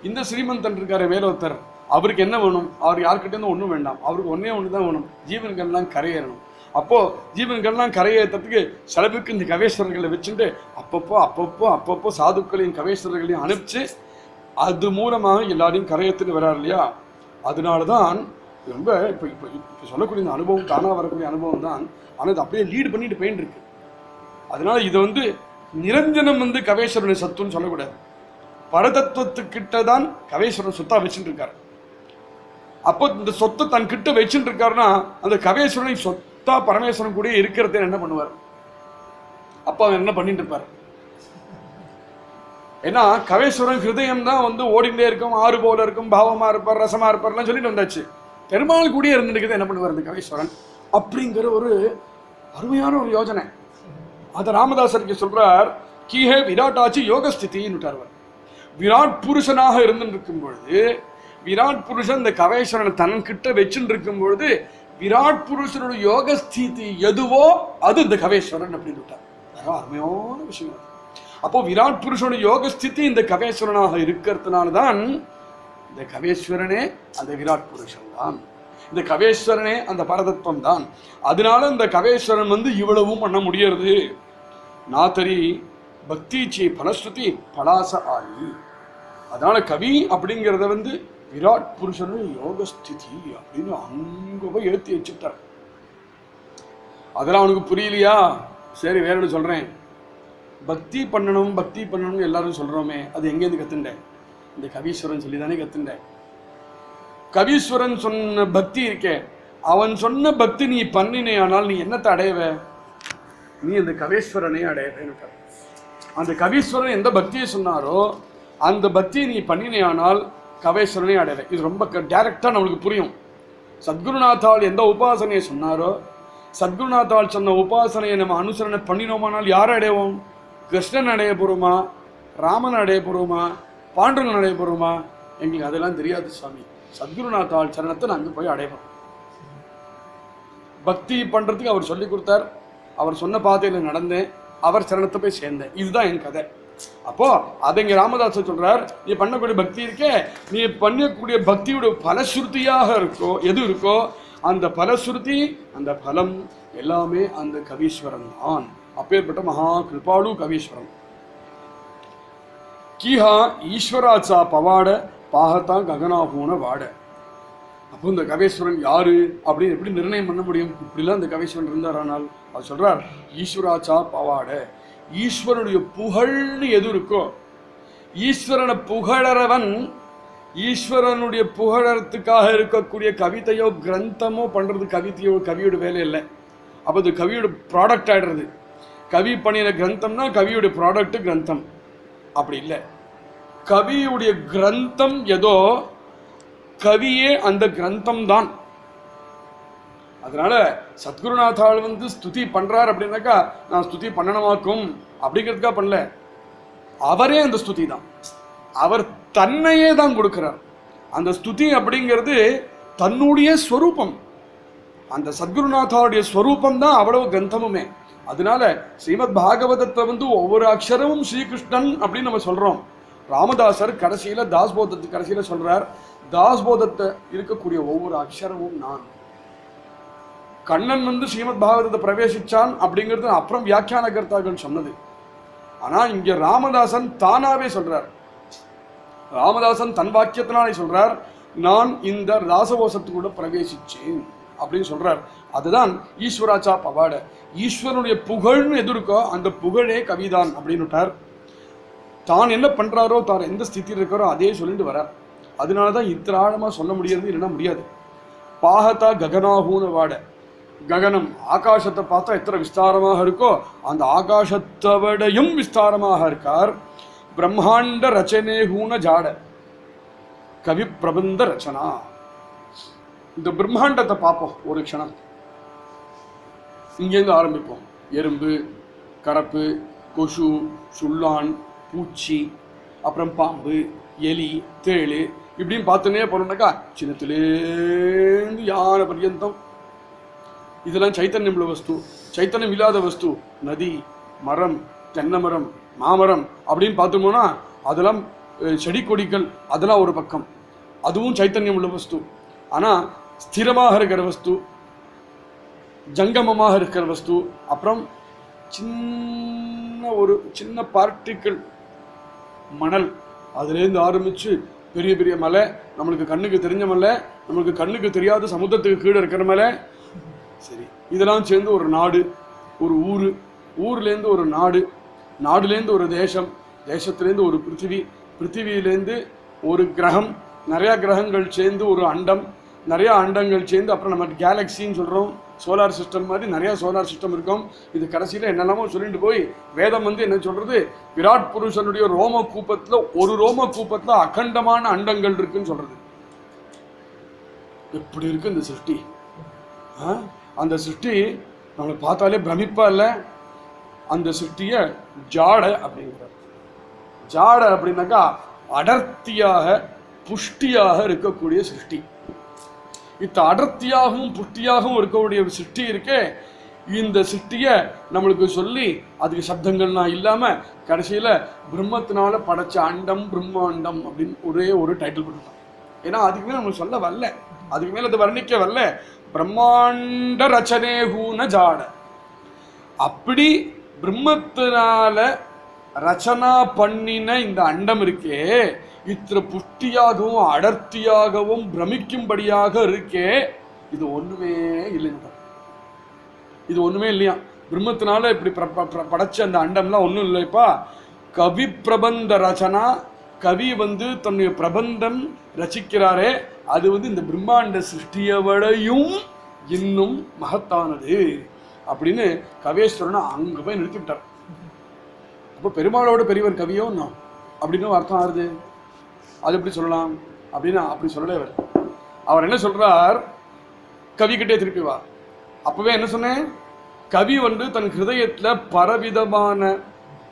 இந்த ஸ்ரீமந்தன் இருக்காரு வேலோத்தர், அவருக்கு என்ன வேணும், அவர் யாருக்கிட்டேருந்து ஒன்றும் வேண்டாம், அவருக்கு ஒன்று தான் வேணும், ஜீவன்கள்லாம் கரையேறணும். அப்போ ஜீவன்கள்லாம் கரையேற்றத்துக்கு செலவுக்கு இந்த கவேஸ்வரர்களை வச்சுட்டு அப்பப்போ சாதுக்களையும் கவேஸ்வரர்களையும் அனுப்பிச்சு அது மூலமாக எல்லாரையும் கரையேற்றுன்னு வர்றாரு இல்லையா. அதனாலதான் ரொம்ப இப்போ இப்போ இப்போ சொல்லக்கூடிய இந்த அனுபவம் தானாக வரக்கூடிய அனுபவம் தான். ஆனால் இது அப்படியே லீடு பண்ணிட்டு போயின்னு இருக்கு. அதனால இதை வந்து நிரஞ்சனம் வந்து கவேஸ்வரனை சத்துன்னு சொல்லக்கூடாது. பரதத்துவத்துக்கிட்ட தான் கவேஸ்வரன் சொத்தா வச்சுட்டு இருக்காரு. அப்போ இந்த சொத்தை தன் கிட்ட வச்சுட்டு இருக்காருன்னா அந்த கவேஸ்வரனை சொத்தா பரமேஸ்வரன் கூட இருக்கிறத என்ன பண்ணுவார், அப்போ அவன் என்ன பண்ணிட்டு இருப்பார். ஏன்னா கவேஸ்வரன் ஹிருதயம் தான் வந்து ஓடிண்டே இருக்கும், ஆறு போல இருக்கும், பாவமா இருப்பார், ரசமா இருப்பார்லாம் சொல்லிட்டு வந்தாச்சு. பெருமாள் கூடிய இருந்துட்டு என்ன பண்ணுவார் இந்த கவேஸ்வரன் அப்படிங்கிற ஒரு அருமையான ஒரு யோஜனை. அதை ராமதாசருக்கு சொல்றார். கீஹே விராட்டாச்சி யோகஸ்திதின்னு. விராட் புருஷனாக இருந்துருக்கும் பொழுது, விராட் புருஷன் இந்த கவேஸ்வரனை தன்கிட்ட வச்சுட்டு இருக்கும் பொழுது விராட் புருஷனுடைய யோகஸ்திதி எதுவோ அது இந்த கவேஸ்வரன் அப்படின்னு விட்டார். அருமையான விஷயம். அப்போ விராட் புருஷனுடைய யோகஸ்திதி இந்த கவேஸ்வரனாக இருக்கிறதுனால்தான் இந்த கவேஸ்வரனே அந்த விராட் புருஷன் தான், இந்த கவேஸ்வரனே அந்த பரதத்துவம் தான். அதனால இந்த கவேஸ்வரன் வந்து இவ்வளவும் பண்ண முடியறது. நாத்தரி பக்திச்சி பலஸ்ருதி பலாச ஆயி. அதனால கவி அப்படிங்கிறத வந்து விராட் புருஷனுடைய யோகஸ்திதி அப்படின்னு அங்க போய் ஏற்றி வச்சுட்டார். அதெல்லாம் அவனுக்கு புரியலையா? சரி வேற ஒன்று சொல்றேன். பக்தி பண்ணணும் எல்லாரும் சொல்றோமே, அது எங்கேருந்து கத்துண்டேன்? இந்த கவீஸ்வரன் சொல்லி தானே கத்துண்டேன். கவீஸ்வரன் சொன்ன பக்தி இருக்கே, அவன் சொன்ன பக்தி நீ பண்ணினே ஆனால் நீ என்னத்தை அடையவ? நீ அந்த கவேஸ்வரனை அடையவேன்னு. அந்த கவீஸ்வரன் எந்த பக்தியை சொன்னாரோ அந்த பக்தியை நீ பண்ணினே ஆனால் கவேஸ்வரனை அடையவே. இது ரொம்ப டைரக்டா நம்மளுக்கு புரியும். சத்குருநாத்தால் எந்த உபாசனையை சொன்னாரோ, சத்குருநாத்தால் சொன்ன உபாசனையை நம்ம அனுசரணை பண்ணினோமானால் யாரை அடைவோம்? கிருஷ்ணன் அடைய போறோமா, ராமன் அடைய போறோமா, பாண்டவன் அடைய போறோமா? எங்களுக்கு அதெல்லாம் தெரியாது சுவாமி. சத்குருநாத்தால் சரணத்தை நாங்கள் போய் அடைவோம். பக்தி பண்றதுக்கு அவர் சொல்லி கொடுத்தார், அவர் சொன்ன பாதையில நடந்தேன், அவர் சரணத்தை போய் சேர்ந்தேன். இதுதான் என் கதை. அப்போ அதை இங்க ராமதாசர் சொல்றார். நீ பண்ணக்கூடிய பக்தி இருக்கே, நீ பண்ணக்கூடிய பக்தியோட பலஸ்ருதியாக இருக்கோ, எது இருக்கோ அந்த பலஸ்ருதி, அந்த பலம் எல்லாமே அந்த கவீஸ்வரன் தான். அப்பேற்பட்ட மகா கிருபாளு கவீஸ்வரன். கீஹா ஈஸ்வராச்சா பவாட பாகத்தா ககனாபூன வாட. அப்போ இந்த கவேஸ்வரன் யாரு அப்படின்னு எப்படி நிர்ணயம் பண்ண முடியும்? இப்படிலாம் இந்த கவேஸ்வரன் இருந்தாரானால் அது சொல்றார். ஈஸ்வராச்சா பவாட, ஈஸ்வரனுடைய புகழ்னு எது இருக்கோ, ஈஸ்வரனை புகழறவன், ஈஸ்வரனுடைய புகழறதுக்காக இருக்கக்கூடிய கவிதையோ கிரந்தமோ பண்றது கவியோட வேலை இல்லை. அப்போ அது கவியோட ப்ராடக்ட் ஆயிடுறது. கவி பண்ணின கிரந்தம்னா கவியோட ப்ராடக்ட் கிரந்தம். அப்படி இல்லை. கவியுடைய கிரந்தம் ஏதோ, கவியே அந்த கிரந்தம் தான். அதனால சத்குருநாத்தாள் வந்து ஸ்துதி பண்றார் அப்படின்னாக்கா நான் ஸ்துதி பண்ணணுமாக்கும் அப்படிங்கிறதுக்காக பண்ணல. அவரே அந்த ஸ்துதி தான். அவர் தன்னையே தான் கொடுக்கிறார். அந்த ஸ்துதி அப்படிங்கிறது தன்னுடைய ஸ்வரூபம். அந்த சத்குருநாத்தாவுடைய ஸ்வரூபம் தான் அவ்வளவு கிரந்தமுமே. அதனால ஸ்ரீமத் பாகவதத்தை வந்து ஒவ்வொரு அக்ஷரமும் ஸ்ரீகிருஷ்ணன் அப்படின்னு நம்ம சொல்றோம். ராமதாசர் கடைசியில தாஸ்போதத்துக்கு கடைசியில சொல்றார், தாஸ்போதத்தை இருக்கக்கூடிய ஒவ்வொரு அக்ஷரமும் நான். கண்ணன் வந்து ஸ்ரீமத் பாகவதத்தை பிரவேசிச்சான் அப்படிங்கிறது அப்புறம் வியாக்கியான கர்த்தாக்கள் சொன்னது. ஆனா இங்க ராமதாசன் தானாவே சொல்றார். ராமதாசன் தன் வாக்கியத்தினாலே சொல்றார், நான் இந்த தாசகோசத்துக்குள்ள பிரவேசிச்சேன் அப்படின்னு சொல்றார். அதுதான் ஈஸ்வராச்சா பவாட. ஈஸ்வரனுடைய புகழ்னு எது இருக்கோ அந்த புகழே கவிதான் அப்படின்னுட்டார். தான் என்ன பண்றாரோ, தான் எந்த ஸ்திதியில் இருக்கிறோ அதே சொல்லிட்டு வரார். அதனாலதான் இத்தனை ஆழமா சொல்ல முடியாது, இல்லைன்னா முடியாது. பாகத்தா ககனாகூன வாட. ககனம் ஆகாசத்தை பார்த்தா எத்தனை விஸ்தாரமாக இருக்கோ அந்த ஆகாசத்தை விடையும் விஸ்தாரமாக இருக்கார். பிரம்மாண்ட ரச்சனே ஹூன ஜாட கவி பிரபந்த ரச்சனா. இந்த பிரம்மாண்டத்தை பார்ப்போம் ஒரு க்ஷணம். இங்கேருந்து ஆரம்பிப்போம். எறும்பு, கரப்பு, கொசு, சுள்ளான், பூச்சி, அப்புறம் பாம்பு, எலி, தேளு, இப்படின்னு பார்த்துனே போனோம்னாக்கா சின்னத்திலேருந்து யானை பர்யந்தம் இதெல்லாம் சைத்தன்யம் உள்ள வஸ்து. சைத்தன்யம் இல்லாத வஸ்து நதி, மரம், தென்னை மரம், மாமரம் அப்படின்னு பார்த்தோம்னா அதெல்லாம் செடி கொடிகள், அதெல்லாம் ஒரு பக்கம், அதுவும் சைத்தன்யம் உள்ள வஸ்து. ஆனால் ஸ்திரமாக இருக்கிற வஸ்து, ஜங்கமமாக இருக்கிற வஸ்து, அப்புறம் சின்ன பார்ட்டிக்கிள் மணல், அதுலேருந்து ஆரம்பித்து பெரிய பெரிய மலை, நம்மளுக்கு கண்ணுக்கு தெரிஞ்ச மலை, நம்மளுக்கு கண்ணுக்கு தெரியாத சமுத்திரத்துக்கு கீழே இருக்கிற மலை, சரி இதெல்லாம் சேர்ந்து ஒரு நாடு, ஒரு ஊர், ஊர்லேருந்து ஒரு நாடு, நாடுலேருந்து ஒரு தேசம், தேசத்துலேருந்து ஒரு பிருத்திவி, பிருத்திவியிலேருந்து ஒரு கிரகம், நிறையா கிரகங்கள் சேர்ந்து ஒரு அண்டம், நிறையா அண்டங்கள் சேர்ந்து அப்புறம் நம்ம கேலக்சின்னு சொல்கிறோம். சோலார் சிஸ்டம் மாதிரி நிறையா சோலார் சிஸ்டம் இருக்கும். இது கடைசியில் என்னெல்லாமோ சொல்லிட்டு போய் வேதம் என்ன சொல்கிறது, விராட் புருஷனுடைய ரோம கூப்பத்தில் ஒரு ரோம கூப்பத்தில் அகண்டமான அண்டங்கள் இருக்குன்னு சொல்கிறது. எப்படி இருக்கு இந்த சிருஷ்டி? அந்த சிருஷ்டி நம்மளை பார்த்தாலே பிரமிப்பா இல்லை? அந்த சிருஷ்டியை ஜாட அப்படிங்கிறார். ஜாட அப்படின்னாக்கா அடர்த்தியாக புஷ்டியாக இருக்கக்கூடிய சிருஷ்டி. இத்த அடர்த்தியாகவும் புஷ்டியாகவும் இருக்கக்கூடிய சிருஷ்டி இருக்கே, இந்த சிருஷ்டியை நம்மளுக்கு சொல்லி அதுக்கு சப்தங்கள்லாம் இல்லாமல் கடைசியில் பிரம்மத்தினால படைச்ச அண்டம் பிரம்மாண்டம் அப்படின்னு ஒரே ஒரு டைட்டில் கொடுத்தாங்க. ஏன்னா அதுக்கு மேலே நம்மளுக்கு சொல்ல வரல, அதுக்கு மேலே அதை வர்ணிக்க வரல. பிரம்மாண்ட ரச்சனேகூன ஜாட, அப்படி பிரம்மத்தினால ரச்சனா பண்ணின இந்த அண்டம் இருக்கே, இத்திர புஷ்டியாகவும் அடர்த்தியாகவும் பிரமிக்கும்படியாக இருக்கே, இது ஒண்ணுமே இல்லைங்க. இது ஒண்ணுமே இல்லையா? பிரம்மத்தினால இப்படி படைச்ச அந்த அண்டம்லாம் ஒன்றும் இல்லைப்பா. கவி பிரபந்த ரச்சனா, கவி தன்னுடைய பிரபந்தம் ரசிக்கிறாரே, அது இந்த பிரம்மாண்ட சிருஷ்டியை விடையும் இன்னும் மகத்தானது அப்படின்னு கவேஸ்வரனை அங்க போய் நிறுத்திவிட்டார். அப்போ பெருமாளோட பெரியவர் கவியோ அப்படின்னு அர்த்தம் ஆறுது. அது எப்படி சொல்லலாம் அப்படின்னா அப்படி சொல்லலே அவர் என்ன சொல்றார், கவி கிட்டே திருப்பி வா. அப்பவே என்ன சொன்னேன், கவி தன் ஹிருதயத்துல பலவிதமான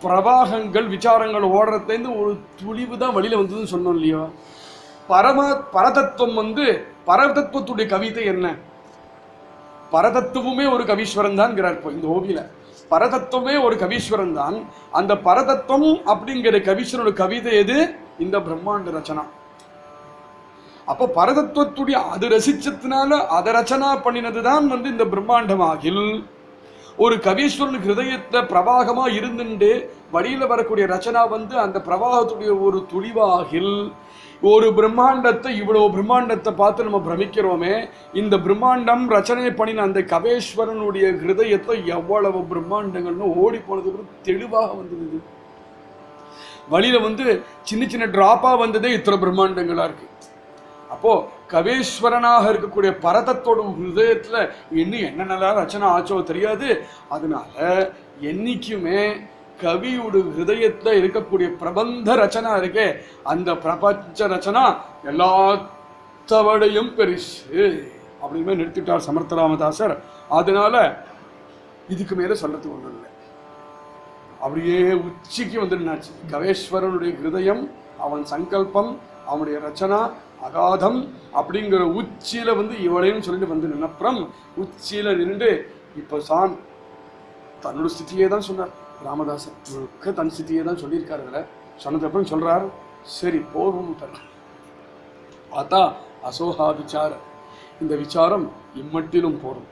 பிரவாகங்கள் விசாரங்கள் ஓடுறதுலேருந்து ஒரு துளிவு தான் வழியில வந்ததுன்னு சொன்னோம் இல்லையோ. பரதத்துவம் பரதத்துவத்துடைய கவிதை என்ன? பரதத்துவமே ஒரு கவீஸ்வரன் தான் இந்த ஓவியில. பரதத்துவமே ஒரு கவீஸ்வரன் தான். அந்த பரதத்துவம் அப்படிங்கிற கவீஸ்வரனோட கவிதை எது? இந்த பிரம்மாண்ட ரச்சனா. அப்போ பரதத்துவத்துடைய அது ரசிச்சதுனால அதை ரச்சனா பண்ணினதுதான் இந்த பிரம்மாண்டமாகில் ஒரு கவீஸ்வரன் ஹிருதயத்தை பிரவாகமா இருந்துட்டு வழியில வரக்கூடிய ரச்சனா அந்த பிரவாகத்துடைய ஒரு துளிவாகில் ஒரு பிரம்மாண்டத்தை, இவ்வளவு பிரம்மாண்டத்தை பார்த்து நம்ம பிரமிக்கிறோமே, இந்த பிரம்மாண்டம் ரச்சனை பண்ணின அந்த கவேஸ்வரனுடைய ஹிருதயத்தை எவ்வளவு பிரம்மாண்டங்கள்னு ஓடி போனது தெளிவாக வந்தது. வழியில சின்ன சின்ன டிராப்பா வந்ததே இத்தனை பிரம்மாண்டங்களா இருக்கு. அப்போ கவேஸ்வரனாக இருக்கக்கூடிய பரதத்தோட ஹிருதயத்துல இன்னும் என்னென்னலாம் ரச்சனை ஆச்சோ தெரியாது. அதனால என்னைக்குமே கவியோட ஹிருதயத்துல இருக்கக்கூடிய பிரபந்த ரச்சனா இருக்கே, அந்த பிரபஞ்ச ரச்சனா எல்லாத்தவடையும் பெருசு அப்படின்னு நிறுத்திட்டார் சமர்த்தராமதாசர். அதனால இதுக்கு மேல சொல்றது ஒண்ணும் இல்லை. அப்படியே உச்சிக்கு நின்னாச்சு. கவேஸ்வரனுடைய ஹிருதயம், அவன் சங்கல்பம், அவனுடைய ரச்சனா அகாதம் அப்படிங்கிற உச்சியில இவளையும் சொல்லிட்டு நின்னப்புறம் உச்சியில நின்று இப்ப சான் தன்னோட ஸ்திதியே தான் சொன்னார். ராமதாசன் முழுக்க தன் ஸ்திதியை தான் சொல்லியிருக்காரு. அதில் சொன்னதுக்கப்புறம் சொல்றார், சரி போகும். பார்த்தா அசோகா விசார, இந்த விசாரம் இம்மட்டிலும் போரும்.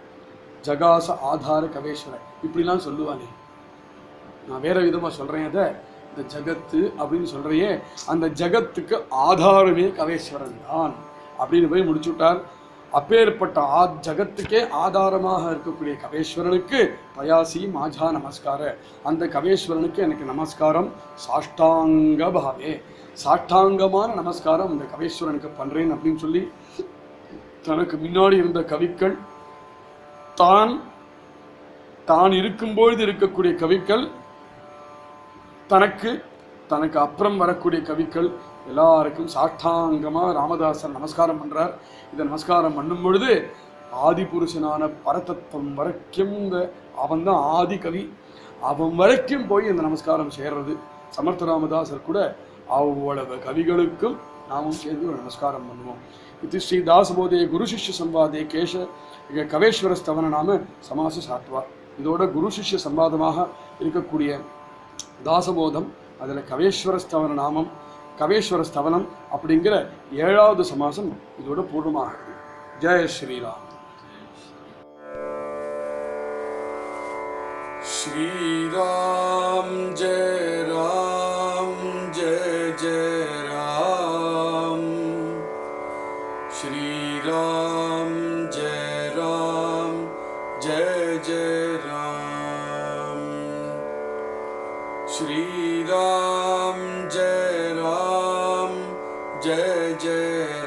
ஜகாச ஆதார கவேஸ்வர இப்படிலாம் சொல்லுவானே, நான் வேற விதமா சொல்றேன். அதை இந்த ஜகத்து அப்படின்னு சொல்றையே, அந்த ஜகத்துக்கு ஆதாரமே கவேஸ்வரன் தான் அப்படின்னு போய் முடிச்சு விட்டார். அப்பேற்பட்ட ஜகத்துக்கே ஆதாரமாக இருக்கக்கூடிய கவேஸ்வரனுக்கு பயாசி மாஜா நமஸ்கார, அந்த கவேஸ்வரனுக்கு எனக்கு நமஸ்காரம் சாஷ்டாங்க பாவே, சாஷ்டாங்கமான நமஸ்காரம் அந்த கவேஸ்வரனுக்கு பண்றேன் அப்படின்னு சொல்லி தனக்கு முன்னாடி இருந்த கவிகள், தான் இருக்கும்பொழுது இருக்கக்கூடிய கவிகள், தனக்கு அப்புறம் வரக்கூடிய கவிகள் எல்லாருக்கும் சாஷ்டாங்கமா ராமதாசர் நமஸ்காரம் பண்றார். இதை நமஸ்காரம் பண்ணும் பொழுது ஆதி புருஷனான பரதத்துவம் வரைக்கும் அவன் தான் ஆதி கவி, அவன் வரைக்கும் போய் இந்த நமஸ்காரம் சேர்றது. சமர்த்த ராமதாசர் கூட அவ்வளவு கவிகளுக்கும் நாமும் சேர்ந்து ஒரு நமஸ்காரம் பண்ணுவோம். இது ஸ்ரீ தாசபோதே குரு சிஷ்ய சம்வாதே கேஷ கவேஸ்வர ஸ்தவன நாம சமாச சாத்வா. இதோட குரு சிஷ்ய சம்வாதமாக இருக்கக்கூடிய தாசபோதம், அதில் கவேஸ்வர ஸ்தவன நாமம், கவேஸ்வர ஸ்தவனம் அப்படிங்கிற 7வது சமாசம் இதோட பூர்ணமாக. ஜெய ஸ்ரீராம். ஸ்ரீராம் ஜெய ராம் ஜெய ஜெய ராம். ஸ்ரீராம் ஜெய ராம் ஜெய ஜெய ராம். ஸ்ரீராம் ஜெய ராம் ஜெய ஜெய